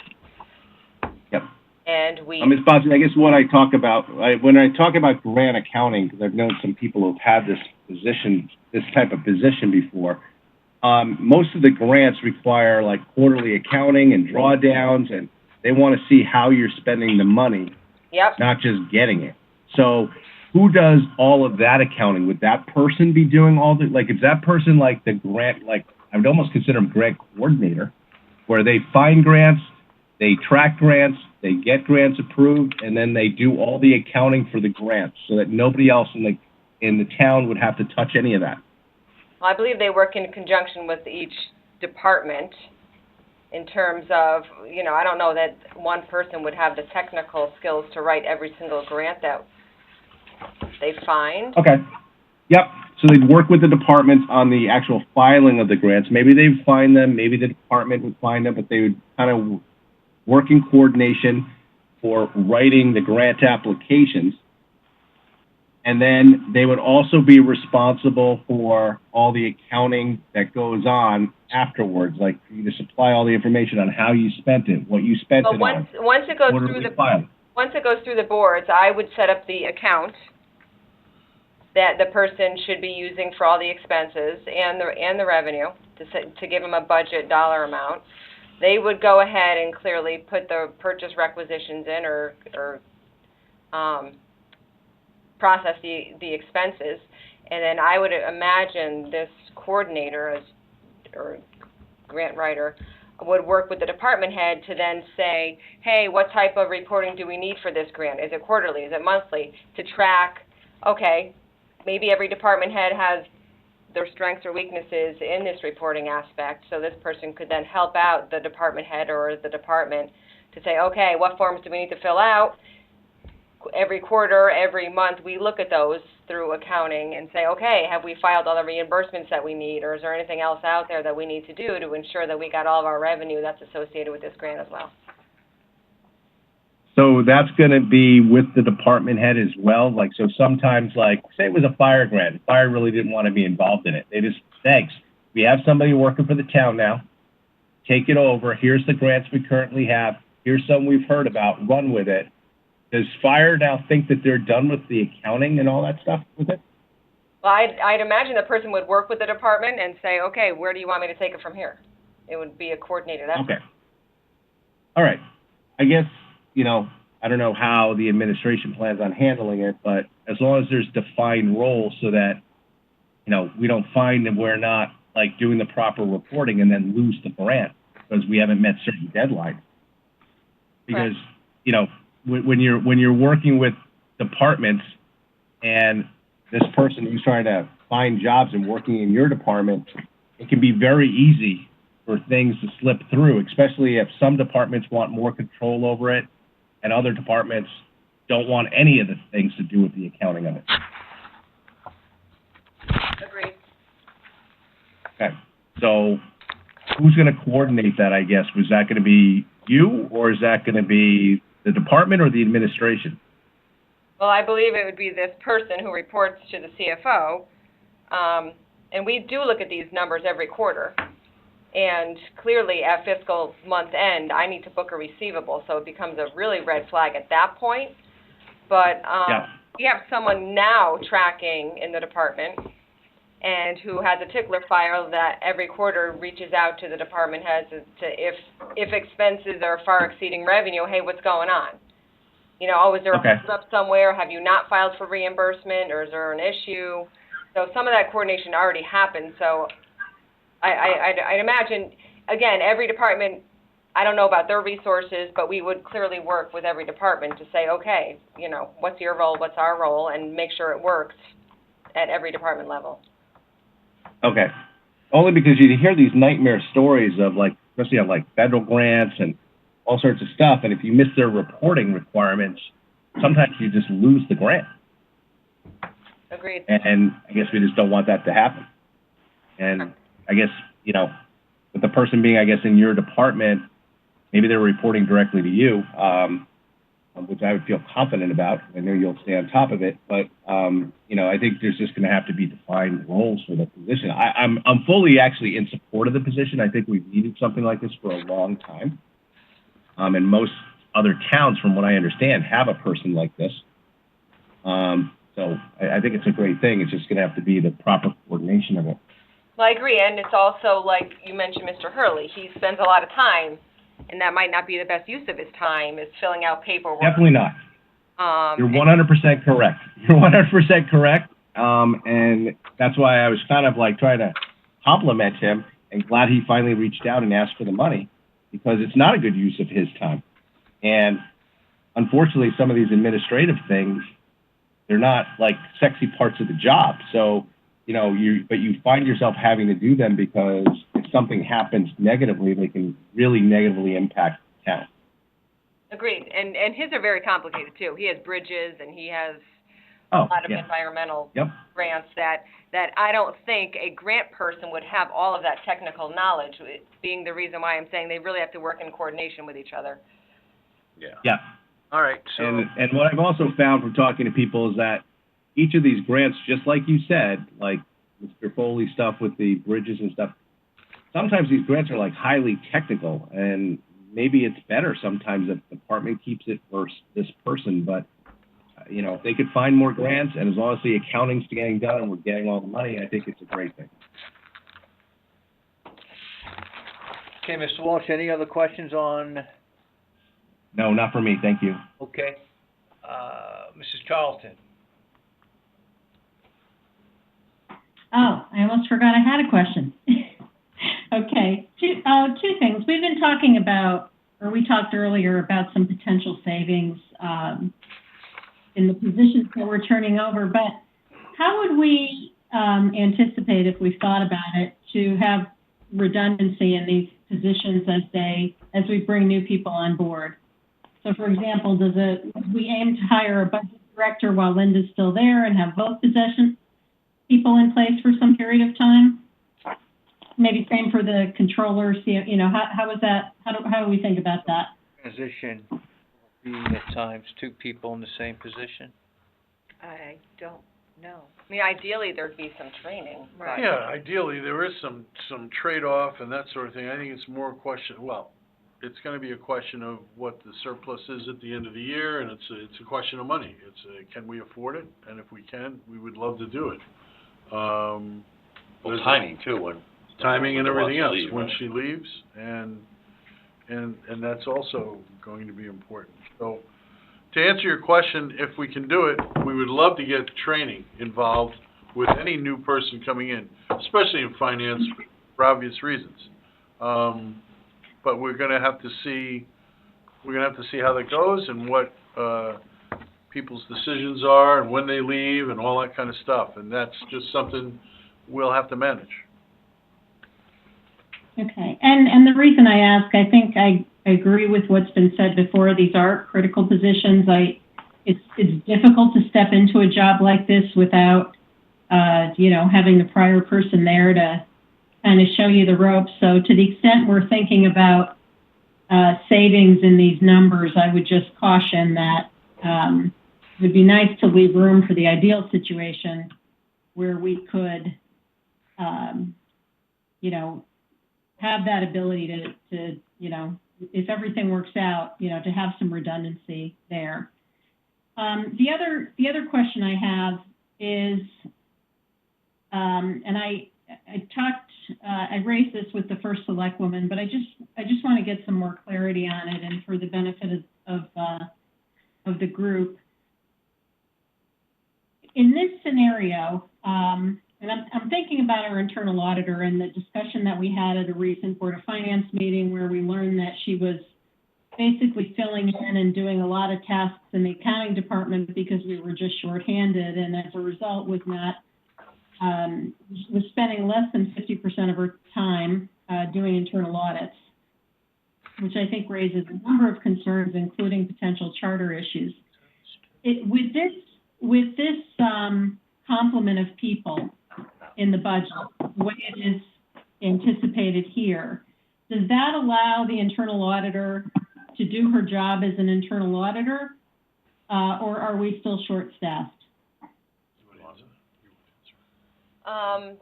Yep. And we. Ms. Boston, I guess what I talk about, when I talk about grant accounting, because I've known some people who've had this type of position before, most of the grants require like quarterly accounting and drawdowns, and they want to see how you're spending the money, not just getting it. So who does all of that accounting? Would that person be doing all the, like, is that person like the grant, like, I would almost consider them grant coordinator, where they find grants, they track grants, they get grants approved, and then they do all the accounting for the grants, so that nobody else in the town would have to touch any of that? Well, I believe they work in conjunction with each department in terms of, I don't know that one person would have the technical skills to write every single grant that they find. Okay. Yep. So they'd work with the departments on the actual filing of the grants. Maybe they'd find them, maybe the department would find them, but they would kind of work in coordination for writing the grant applications. And then they would also be responsible for all the accounting that goes on afterwards, like for you to supply all the information on how you spent it, what you spent it on. Once it goes through quarterly filing. once it goes through the boards, I would set up the account that the person should be using for all the expenses and the revenue, to give them a budget dollar amount. They would go ahead and clearly put the purchase requisitions in or process the expenses. And then I would imagine this coordinator or grant writer would work with the department head to then say, hey, what type of reporting do we need for this grant? Is it quarterly? Is it monthly? To track, okay, maybe every department head has their strengths or weaknesses in this reporting aspect, so this person could then help out the department head or the department to say, okay, what forms do we need to fill out? Every quarter, every month, we look at those through accounting and say, okay, have we filed all the reimbursements that we need, or is there anything else out there that we need to do to ensure that we got all of our revenue that's associated with this grant as well? So that's going to be with the department head as well? Like, so sometimes, like, say it was a fire grant. Fire really didn't want to be involved in it. They just, thanks. We have somebody working for the town now. Take it over. Here's the grants we currently have. Here's some we've heard about. Run with it. Does fire now think that they're done with the accounting and all that stuff with it? Well, I'd imagine the person would work with the department and say, okay, where do you want me to take it from here? It would be a coordinated effort. Okay. All right. I guess, you know, I don't know how the administration plans on handling it, but as long as there's defined roles so that, you know, we don't find that we're not, like, doing the proper reporting and then lose the grant because we haven't met certain deadlines. Because, you know, when you're working with departments and this person who's trying to find jobs and working in your department, it can be very easy for things to slip through, especially if some departments want more control over it and other departments don't want any of the things to do with the accounting of it. Agreed. Okay, so who's going to coordinate that, I guess? Was that going to be you, or is that going to be the department or the administration? Well, I believe it would be this person who reports to the CFO, and we do look at these numbers every quarter. And clearly, at fiscal month end, I need to book a receivable, so it becomes a really red flag at that point. But we have someone now tracking in the department, and who has a tickler file that every quarter reaches out to the department heads to if expenses are far exceeding revenue, hey, what's going on? You know, oh, is there a hold-up somewhere? Have you not filed for reimbursement, or is there an issue? So some of that coordination already happened. So I'd imagine, again, every department, I don't know about their resources, but we would clearly work with every department to say, okay, you know, what's your role, what's our role, and make sure it works at every department level. Okay. Only because you hear these nightmare stories of, like, especially on, like, federal grants and all sorts of stuff, and if you miss their reporting requirements, sometimes you just lose the grant. Agreed. And I guess we just don't want that to happen. And I guess, you know, with the person being, I guess, in your department, maybe they're reporting directly to you, which I would feel confident about. I know you'll stay on top of it, but, you know, I think there's just going to have to be defined roles for the position. I'm fully actually in support of the position. I think we've needed something like this for a long time. And most other towns, from what I understand, have a person like this. So I think it's a great thing. It's just going to have to be the proper coordination of it. Well, I agree, and it's also, like you mentioned, Mr. Hurley, he spends a lot of time, and that might not be the best use of his time, is filling out paperwork. Definitely not. You're 100% correct. You're 100% correct, and that's why I was kind of like trying to compliment him, and glad he finally reached out and asked for the money, because it's not a good use of his time. And unfortunately, some of these administrative things, they're not like sexy parts of the job. So, you know, you find yourself having to do them because if something happens negatively, they can really negatively impact the town. Agreed, and his are very complicated too. He has bridges and he has a lot of environmental grants that I don't think a grant person would have all of that technical knowledge, being the reason why I'm saying they really have to work in coordination with each other. Yeah. All right, so... And what I've also found from talking to people is that each of these grants, just like you said, like Mr. Foley stuff with the bridges and stuff, sometimes these grants are like highly technical, and maybe it's better sometimes if the department keeps it for this person, but you know, if they could find more grants, and as long as the accounting's getting done and we're getting all the money, I think it's a great thing. Okay, Mr. Walsh, any other questions on, No, not for me, thank you. okay, Mrs. Charlton? Oh, I almost forgot I had a question. Okay, two things. We've been talking about, or we talked earlier about some potential savings in the positions that we're turning over, but how would we anticipate, if we thought about it, to have redundancy in these positions as we bring new people on board? So, for example, do we aim to hire a budget director while Linda's still there and have both position people in place for some period of time? Maybe same for the controller. You know, how is that? How do we think about that? Transition being at times two people in the same position. I don't know. I mean, ideally, there'd be some training. Right. Yeah, ideally, there is some trade-off and that sort of thing. I think it's more a question, well, it's gonna be a question of what the surplus is at the end of the year, and it's a question of money. Can we afford it? And if we can, we would love to do it. Well, timing too, timing and everything else, leave, when right? she leaves, and that's also going to be important. So, to answer your question, if we can do it, we would love to get training involved with any new person coming in, especially in finance, for obvious reasons. But we're gonna have to see how that goes and what, people's decisions are and when they leave and all that kind of stuff, and that's just something we'll have to manage. Okay, and the reason I ask, I think I agree with what's been said before. These are critical positions. It's difficult to step into a job like this without, you know, having the prior person there to kind of show you the ropes. So to the extent we're thinking about savings in these numbers, I would just caution that it would be nice to leave room for the ideal situation where we could, you know, have that ability to, you know, if everything works out, you know, to have some redundancy there. The other question I have is, and I raised this with the first select woman, but I just want to get some more clarity on it, and for the benefit of the group. In this scenario, and I'm thinking about our internal auditor and the discussion that we had at a recent Board of Finance meeting where we learned that she was basically filling in and doing a lot of tasks in the accounting department because we were just shorthanded, and as a result was spending less than 50% of her time doing internal audits, which I think raises a number of concerns, including potential charter issues. With this complement of people in the budget, the way it is anticipated here, does that allow the internal auditor to do her job as an internal auditor, or are we still short-staffed?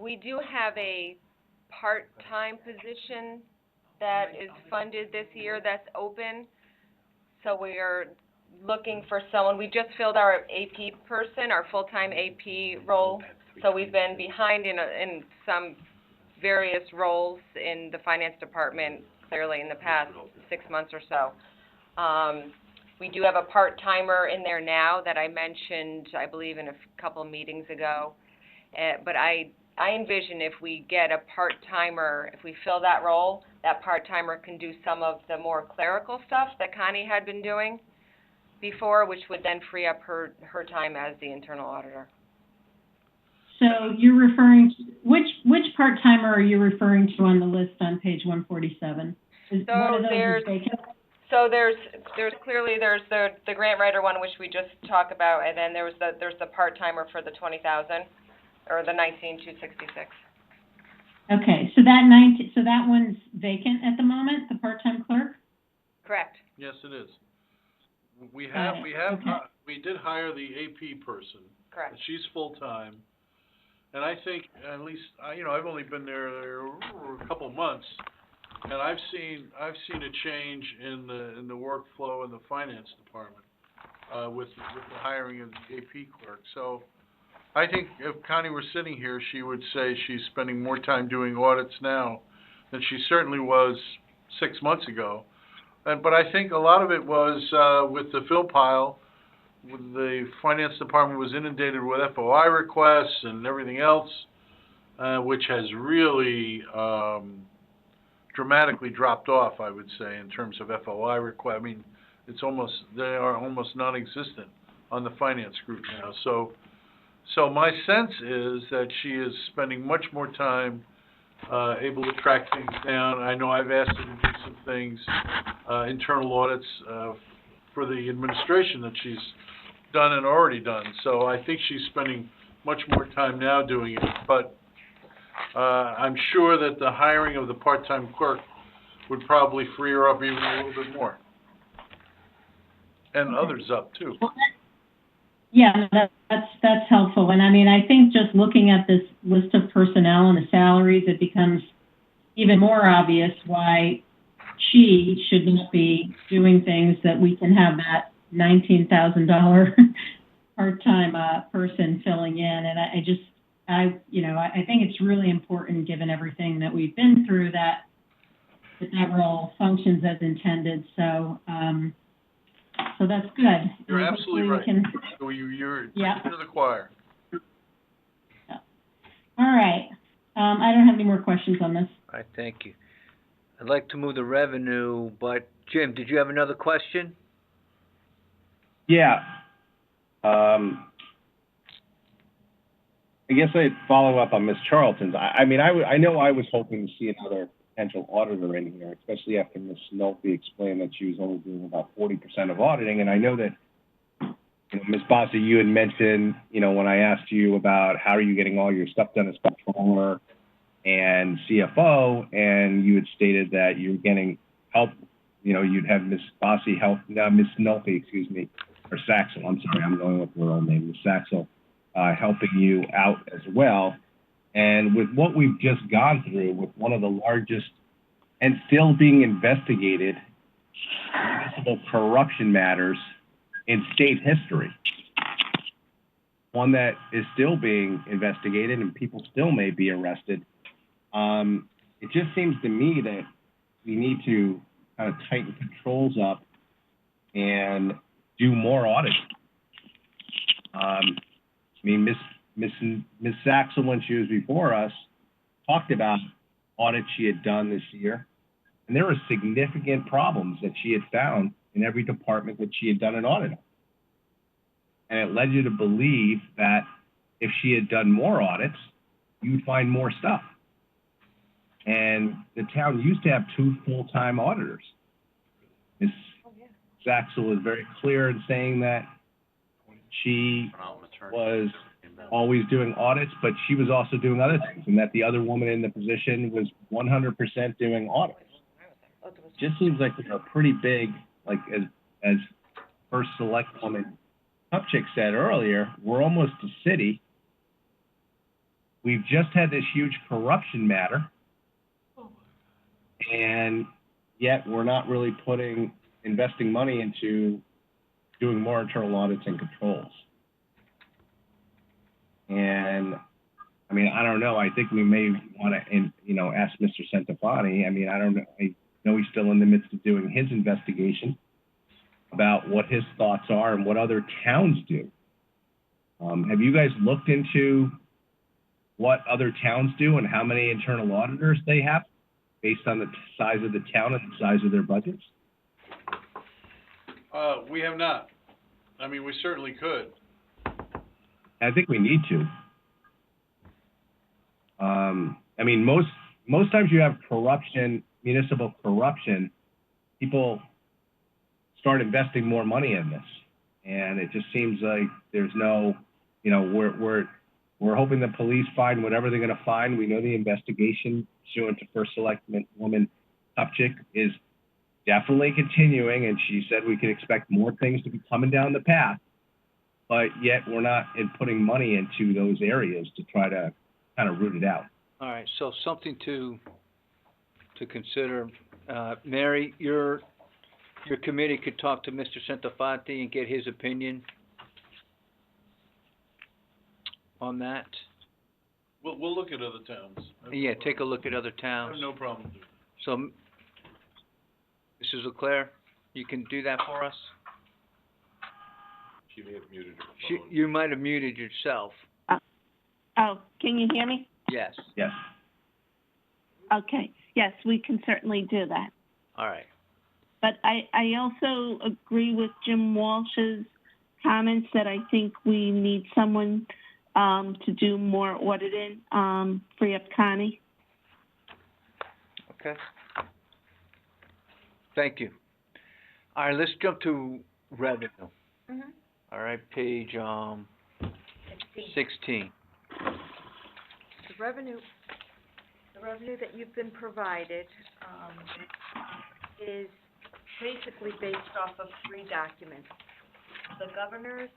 We do have a part-time position that is funded this year that's open. So we are looking for someone. We just filled our AP person, our full-time AP role. So we've been behind in some various roles in the finance department, clearly in the past 6 months or so. We do have a part-timer in there now that I mentioned, I believe, in a couple of meetings ago. But I envision if we get a part-timer, if we fill that role, that part-timer can do some of the more clerical stuff that Connie had been doing before, which would then free up her time as the internal auditor. So you're referring to, which part-timer are you referring to on the list on page 147? Is one of those is vacant? So there's clearly the grant writer one, which we just talked about, and then there's the part-timer for the 20,000 or the 19,266. Okay, so that one's vacant at the moment, the part-time clerk? Correct. Yes, it is. We did hire the AP person. Correct. She's full-time. And I think, at least, you know, I've only been there a couple months, and I've seen a change in the workflow in the finance department. with the hiring of the AP clerk. So I think if Connie were sitting here, she would say she's spending more time doing audits now than she certainly was 6 months ago. But I think a lot of it was, with the fill pile, with the finance department was inundated with FOI requests and everything else, which has really, dramatically dropped off, I would say, in terms of FOI requests. I mean, they are almost non-existent on the finance group now. So my sense is that she is spending much more time, able to track things down. I know I've asked her to do some things, internal audits, for the administration that she's done and already done. So I think she's spending much more time now doing it. But I'm sure that the hiring of the part-time clerk would probably free her up even a little bit more. And others up, too. Yeah, that's helpful. And I mean, I think just looking at this list of personnel and the salaries, it becomes even more obvious why she should not be doing things that we can have that $19,000 part-time person filling in. And I think it's really important, given everything that we've been through, that role functions as intended. So that's good. You're absolutely right. So you're to the choir. Yeah. All right. I don't have any more questions on this. All right, thank you. I'd like to move the revenue, but Jim, did you have another question? Yeah. I guess I'd follow up on Ms. Charlton's. I mean, I know I was hoping to see another potential auditor in here, especially after Ms. Nolte explained that she was only doing about 40% of auditing. And I know that, Ms. Bossy, you had mentioned, when I asked you about how are you getting all your stuff done as controller and CFO, and you had stated that you were getting help, you'd have Ms. Bossy help, Ms. Nolte, excuse me, or Saxel, I'm sorry, I'm going with her own name, Ms. Saxel, helping you out as well. And with what we've just gone through, with one of the largest and still being investigated municipal corruption matters in state history, one that is still being investigated and people still may be arrested, it just seems to me that we need to kind of tighten controls up and do more auditing. I mean, Ms. Saxel, when she was before us, talked about audits she had done this year, and there were significant problems that she had found in every department that she had done an audit on. And it led you to believe that if she had done more audits, you'd find more stuff. And the town used to have 2 full-time auditors. Ms. Saxel was very clear in saying that she was always doing audits, but she was also doing other things, and that the other woman in the position was 100% doing audits. Just seems like they're pretty big, like as First Select Woman Kupchik said earlier, we're almost a city. We've just had this huge corruption matter, and yet we're not really investing money into doing more internal audits and controls. And I mean, I don't know. I think we may want to, ask Mr. Centofanti. I mean, I don't know. I know he's still in the midst of doing his investigation about what his thoughts are and what other towns do. Have you guys looked into what other towns do and how many internal auditors they have based on the size of the town and the size of their budgets? We have not. I mean, we certainly could. I think we need to. I mean, most times you have corruption, municipal corruption, people start investing more money in this, and it just seems like there's no, we're hoping the police find whatever they're going to find. We know the investigation pursuant to First Selectman Woman Kupchik is definitely continuing, and she said we could expect more things to be coming down the path. But yet we're not putting money into those areas to try to kind of root it out. All right, so something to consider. Mary, you're your committee could talk to Mr. Centofanti and get his opinion on that. We'll look at other towns. I have no Yeah, problem. take a look at other I towns. have no problem. So, Mrs. Leclerc, you can do that for us? She may have muted her phone. You might have muted yourself. Oh, can you hear me? Yes. Yes. Okay, yes, we can certainly do that. All right. But I also agree with Jim Walsh's comments that I think we need someone, to do more auditing, free up Connie. Okay. Thank you. All right, let's jump to revenue. Mhm. All right, page, 16. The revenue that you've been provided, is basically based off of 3 documents. The governor's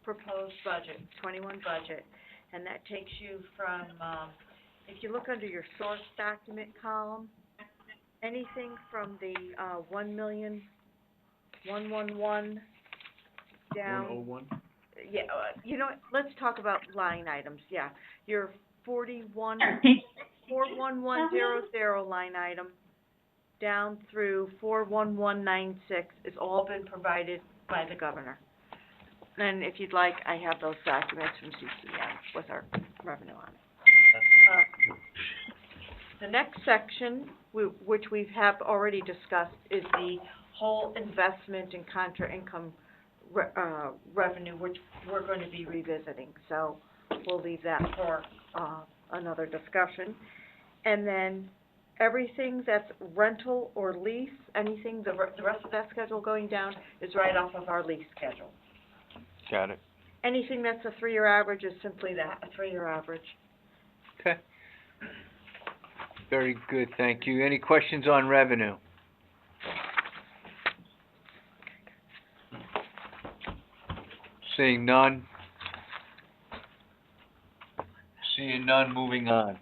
proposed budget, 21 budget, and that takes you from, if you look under your source document column, anything from the, 1,111,000 down. 101? Yeah, you know what, let's talk about line items, yeah. Your 41100 line item down through 41196 has all been provided by the governor. And if you'd like, I have those documents from CCN with our revenue on it. The next section, which we have already discussed, is the whole investment and contra income revenue, which we're going to be revisiting. So we'll leave that for another discussion. And then everything that's rental or lease, anything, the rest of that schedule going down is right off of our lease schedule. Got it. Anything that's a 3-year average is simply that, a 3-year average. Okay. Very good, thank you. Any questions on revenue? Seeing none. Seeing none, moving on.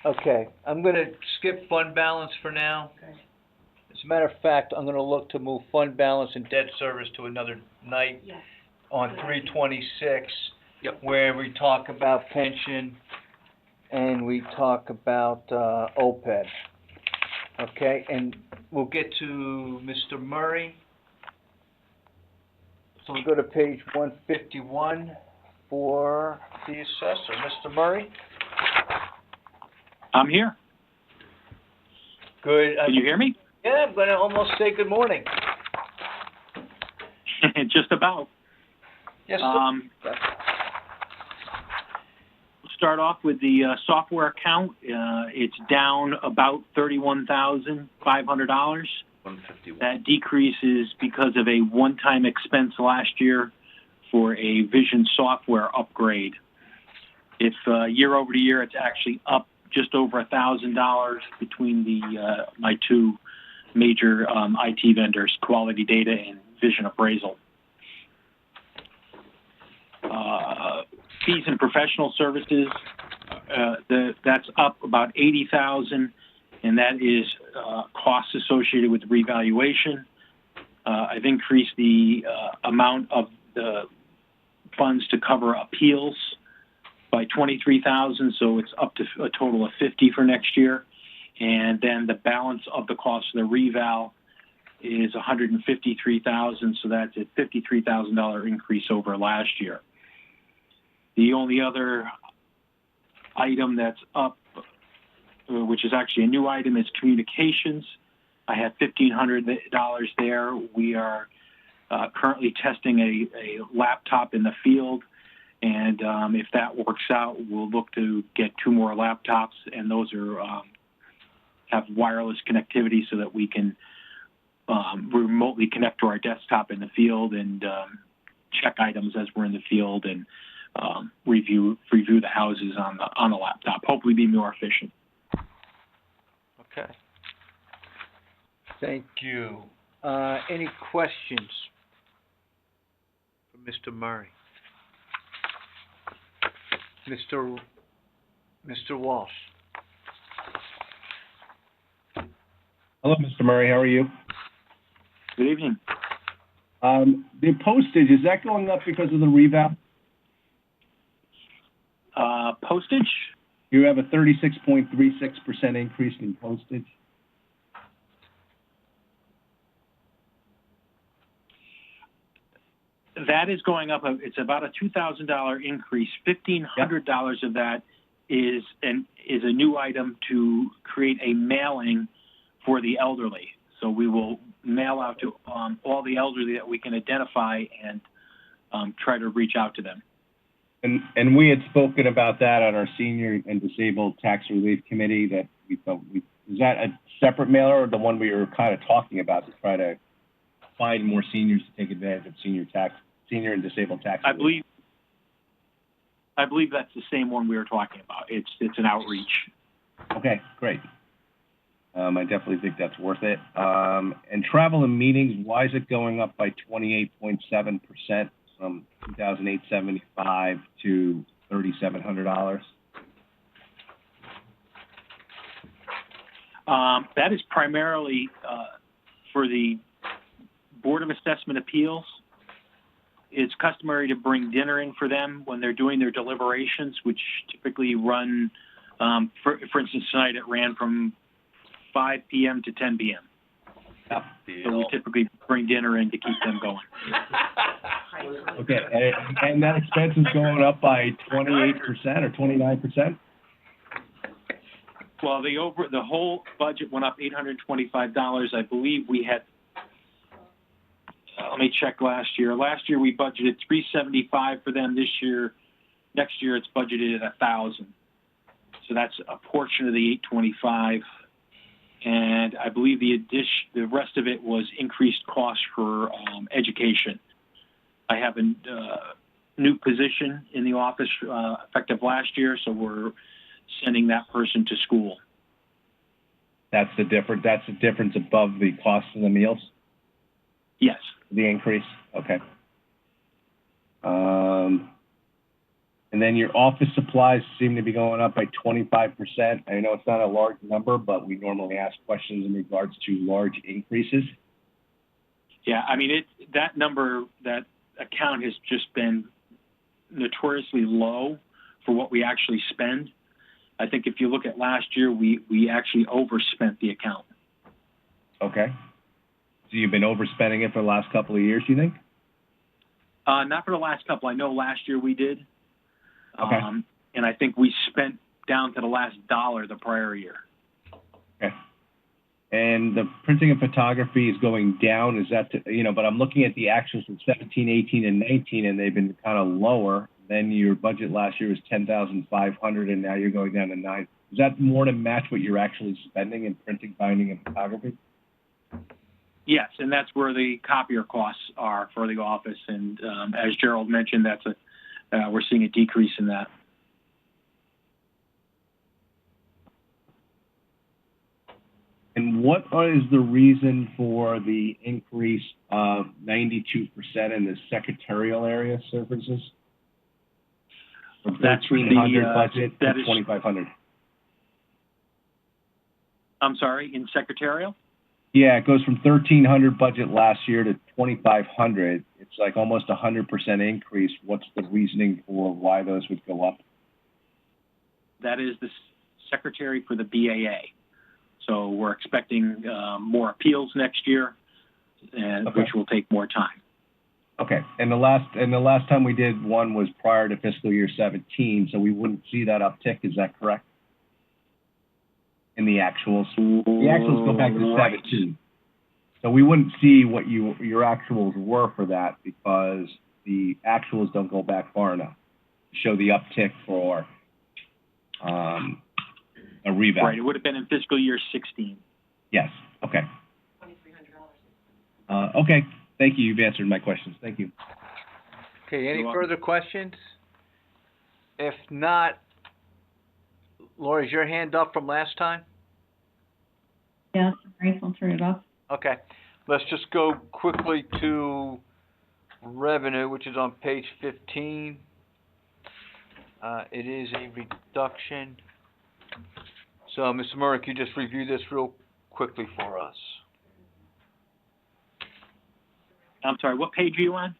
Okay, I'm gonna skip fund balance for now. Okay. As a matter of fact, I'm gonna look to move fund balance and debt service to another night Yes. on 326. Yep. Where we talk about pension and we talk about, OPEB. Okay, and we'll get to Mr. Murray. So we'll go to page 151 for the assessor. Mr. Murray? I'm here. Good. Can you hear me? Yeah, I'm gonna almost say good morning. Just about. Yes, sir. We'll start off with the software account. It's down about $31,500. 151. That decrease is because of a one-time expense last year for a vision software upgrade. If year over year, it's actually up just over $1,000 between the my 2 major IT vendors, Quality Data and Vision Appraisal. Fees and professional services, that's up about $80,000, and that is costs associated with revaluation. I've increased the amount of the funds to cover appeals by $23,000, so it's up to a total of $50,000 for next year. And then the balance of the cost of the reval is $153,000, so that's a $53,000 increase over last year. The only other item that's up, which is actually a new item, is communications. I have $1,500 there. We are currently testing a laptop in the field, and if that works out, we'll look to get 2 more laptops, and those are have wireless connectivity so that we can remotely connect to our desktop in the field and check items as we're in the field and review the houses on the laptop. Hopefully, be more efficient. Okay. Thank you. Any questions for Mr. Murray? Mr. Walsh? Hello, Mr. Murray, how are you? Good evening. The postage, is that going up because of the reval? Postage? You have a 36.36% increase in postage. That is going up. It's about a $2,000 increase. $1,500 of that is a new item to create a mailing for the elderly. So we will mail out to all the elderly that we can identify and try to reach out to them. And we had spoken about that on our Senior and Disabled Tax Relief Committee, that we thought is that a separate mailer or the one we were kind of talking about to try to find more seniors to take advantage of senior and disabled tax relief? I believe that's the same one we were talking about. It's an outreach. Okay, great. I definitely think that's worth it. And travel and meetings, why is it going up by 28.7% from $2,875 to $3,700? That is primarily for the Board of Assessment Appeals. It's customary to bring dinner in for them when they're doing their deliberations, which typically run, for instance, tonight it ran from 5 p.m. to 10 p.m. So we typically bring dinner in to keep them going. Okay, and that expense is going up by 28% or 29%? Well, the whole budget went up $825. I believe we had. Let me check last year. Last year we budgeted $375 for them. This year, next year it's budgeted at $1,000. So that's a portion of the $825. And I believe the rest of it was increased costs for education. I have a new position in the office effective last year, so we're sending that person to school. That's the difference above the cost of the meals? Yes. The increase? Okay. And then your office supplies seem to be going up by 25%. I know it's not a large number, but we normally ask questions in regards to large increases. Yeah, I mean, that account has just been notoriously low for what we actually spend. I think if you look at last year, we actually overspent the account. Okay. So you've been overspending it for the last couple of years, you think? Not for the last couple. I know last year we did. Okay. And I think we spent down to the last dollar the prior year. Okay. And the printing and photography is going down. Is that, but I'm looking at the actuals from 17, 18, and 19, and they've been kind of lower. Then your budget last year was $10,500, and now you're going down to $9,000. Is that more to match what you're actually spending in printing, binding, and photography? Yes, and that's where the copier costs are for the office. And as Gerald mentioned, we're seeing a decrease in that. And what is the reason for the increase of 92% in the secretarial area services? From $1,300 budget to $2,500. I'm sorry, in secretarial? Yeah, it goes from $1,300 budget last year to $2,500. It's like almost 100% increase. What's the reasoning for why those would go up? That is the secretary for the BAA. So we're expecting more appeals next year, and which will take more time. Okay, and the last time we did one was prior to fiscal year 17, so we wouldn't see that uptick. Is that correct? In the actuals, the actuals go back to 17, so we wouldn't see what your actuals were for that because the actuals don't go back far enough to show the uptick for a reval. Right, it would have been in fiscal year 16. Yes. Okay. Okay. Thank you. You've answered my questions. Thank you. Okay. Any further questions? If not, Laura, is your hand up from last time? Yes, Grace, I'll turn it off. Okay. Let's just go quickly to revenue, which is on page 15. It is a reduction. So, Mr. Murray, could you just review this real quickly for us. I'm sorry, what page are you on?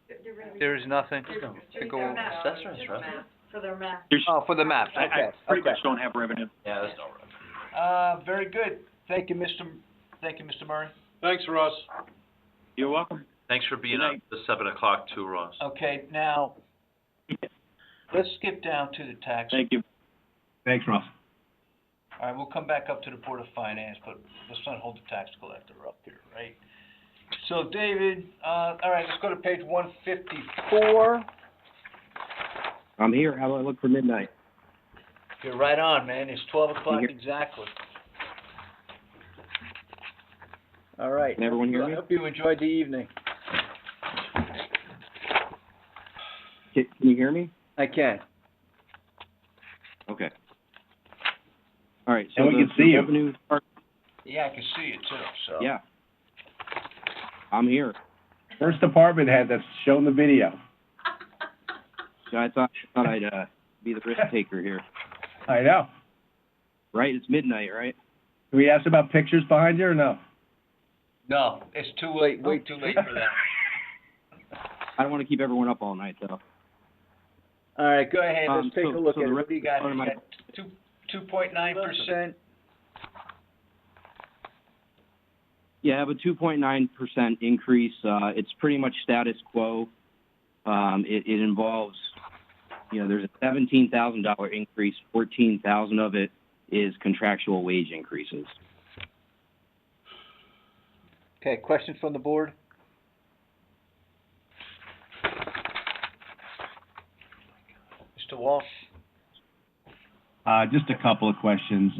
There is nothing to go over. Assessors, right? For their math. Oh, for the maps, I okay, pretty okay. much don't have revenue. Yeah, that's not right. Very good. Thank you, Mr. Murray. Thanks, Ross. You're welcome. Thanks for being Good up night. at 7 o'clock too, Ross. Okay, now, let's skip down to the tax. Thank you. Thanks, Ross. All right, we'll come back up to the Board of Finance, but let's not hold the tax collector up here, right? So, David, all right, let's go to page 154. I'm here. How do I look for midnight? You're right on, man. It's 12 o'clock here? exactly. All right. Can everyone hear I me? hope you enjoyed the evening. Can you hear me? I can. Okay. All right. So And we the, can see the you. revenue part, Yeah, I can see it too, so. yeah. I'm here. First department head that's shown the video. So I thought I'd be the risk taker here. I know. Right? It's midnight, right? Can we ask about pictures behind you or no? No, it's too late, way too late for that. I don't want to keep everyone up all night, though. All right, go ahead, let's take so- a look so at the it. What do you got? part of You my- got 2.9%. Yeah, I have a 2.9% increase. It's pretty much status quo. It involves, there's a $17,000 increase. 14,000 of it is contractual wage increases. Okay, questions from the board? Mr. Walsh? Just a couple of questions.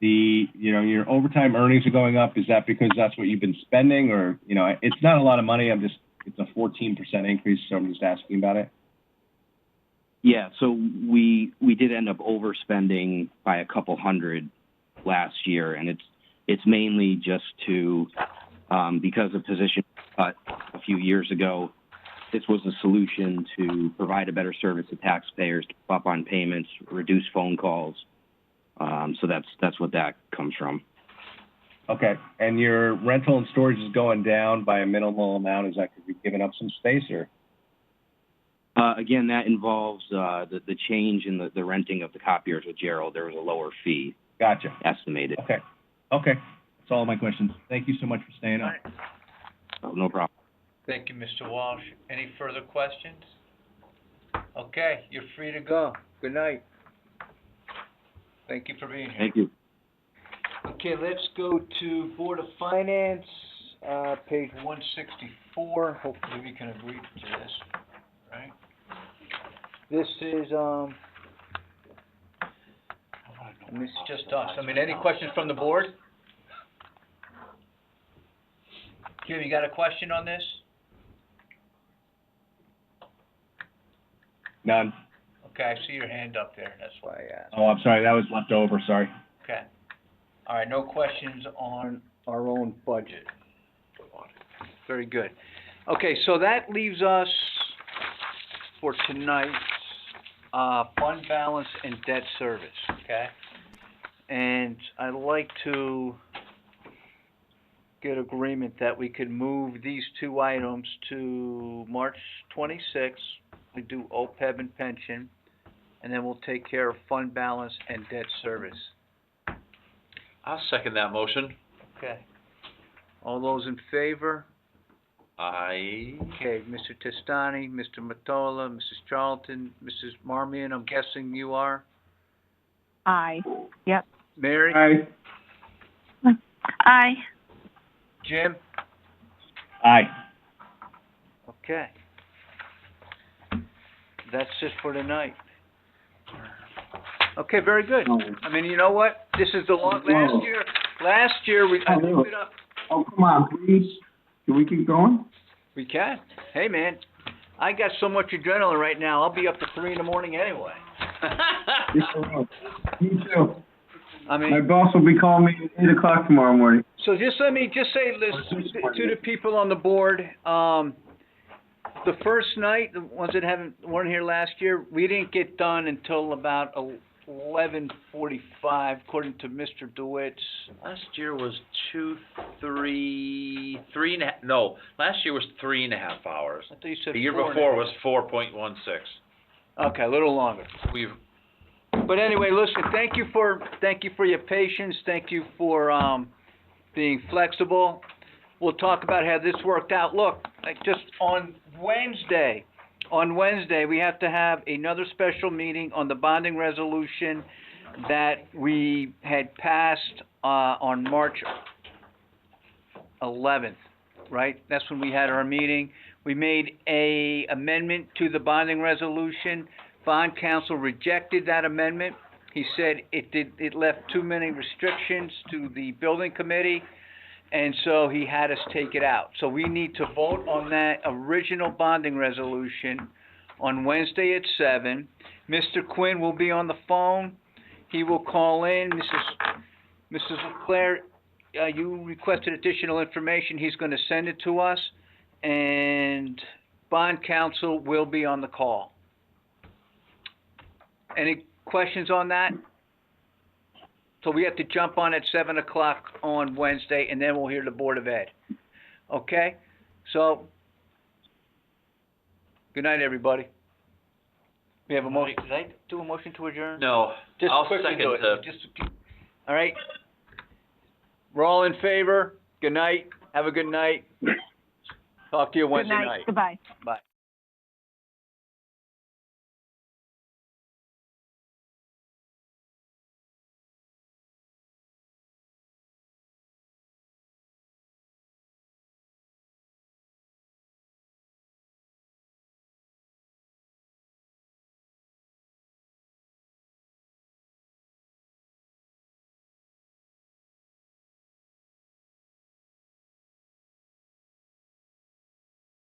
Your overtime earnings are going up. Is that because that's what you've been spending, or, it's not a lot of money. It's a 14% increase, so I'm just asking about it. Yeah, so we did end up overspending by a couple hundred last year, and it's mainly just to because of position cut a few years ago. This was a solution to provide a better service to taxpayers, to keep up on payments, reduce phone calls. So that's what that comes from. Okay, and your rental and storage is going down by a minimal amount. Is that because you've given up some space, or? Again, that involves the change in the renting of the copiers with Gerald. There was a lower fee. Gotcha. Estimated. Okay. That's all my questions. Thank you so much for staying up. Oh, no problem. Thank you, Mr. Walsh. Any further questions? Okay, you're free to go. Good night. Thank you for being here. Thank you. Okay, let's go to Board of Finance, page 164. Hopefully we can agree to this, right? This is, and this is just us. Any questions from the board? Kim, you got a question on this? None. Okay, I see your hand up there, that's why I asked. Oh, I'm sorry. That was left over. Sorry. Okay. All right, no questions on our own budget. Very good. Okay, so that leaves us for tonight, fund balance and debt service, okay? And I'd like to get agreement that we could move these two items to March 26th. We do OPEB and pension, and then we'll take care of fund balance and debt service. I'll second that motion. Okay. All those in favor? Aye. Okay, Mr. Testani, Mr. Mottola, Mrs. Charlton, Mrs. Marmion, I'm guessing you are? Aye. Yep. Mary? Aye. Aye. Jim? Aye. Okay. That's it for tonight. Okay, very good. You know what? This is the last year I moved it up. Oh, come on, please. Can we keep going? We can. Hey, man, I got so much adrenaline right now, I'll be up to 3 in the morning anyway. Me too. I mean, My boss will be calling me at 8 o'clock tomorrow morning. so just let me just say this to the people on the board. The first night, the ones that weren't here last year, we didn't get done until about 11:45, according to Mr. DeWitt's. Last year was last year was 3.5 hours. I thought you said The year 4.5. before was 4.16. Okay, a little longer. But anyway, listen, thank you for your patience, thank you for, being flexible. We'll talk about how this worked out. Look, like just on Wednesday, we have to have another special meeting on the bonding resolution that we had passed, on March 11th, right? That's when we had our meeting. We made a amendment to the bonding resolution. Bond counsel rejected that amendment. He said it left too many restrictions to the building committee, and so he had us take it out. So we need to vote on that original bonding resolution on Wednesday at 7. Mr. Quinn will be on the phone. He will call in. Mrs. Leclerc, you requested additional information. He's gonna send it to us, and bond counsel will be on the call. Any questions on that? So we have to jump on at 7 o'clock on Wednesday, and then we'll hear the Board of Ed. Okay? So, good night, everybody. We have a motion. Did I do a motion to adjourn? No, Just I'll quickly second do it. the, All right? We're all in favor. Good night. Have a good night. Talk to you Wednesday night. Goodbye. Bye.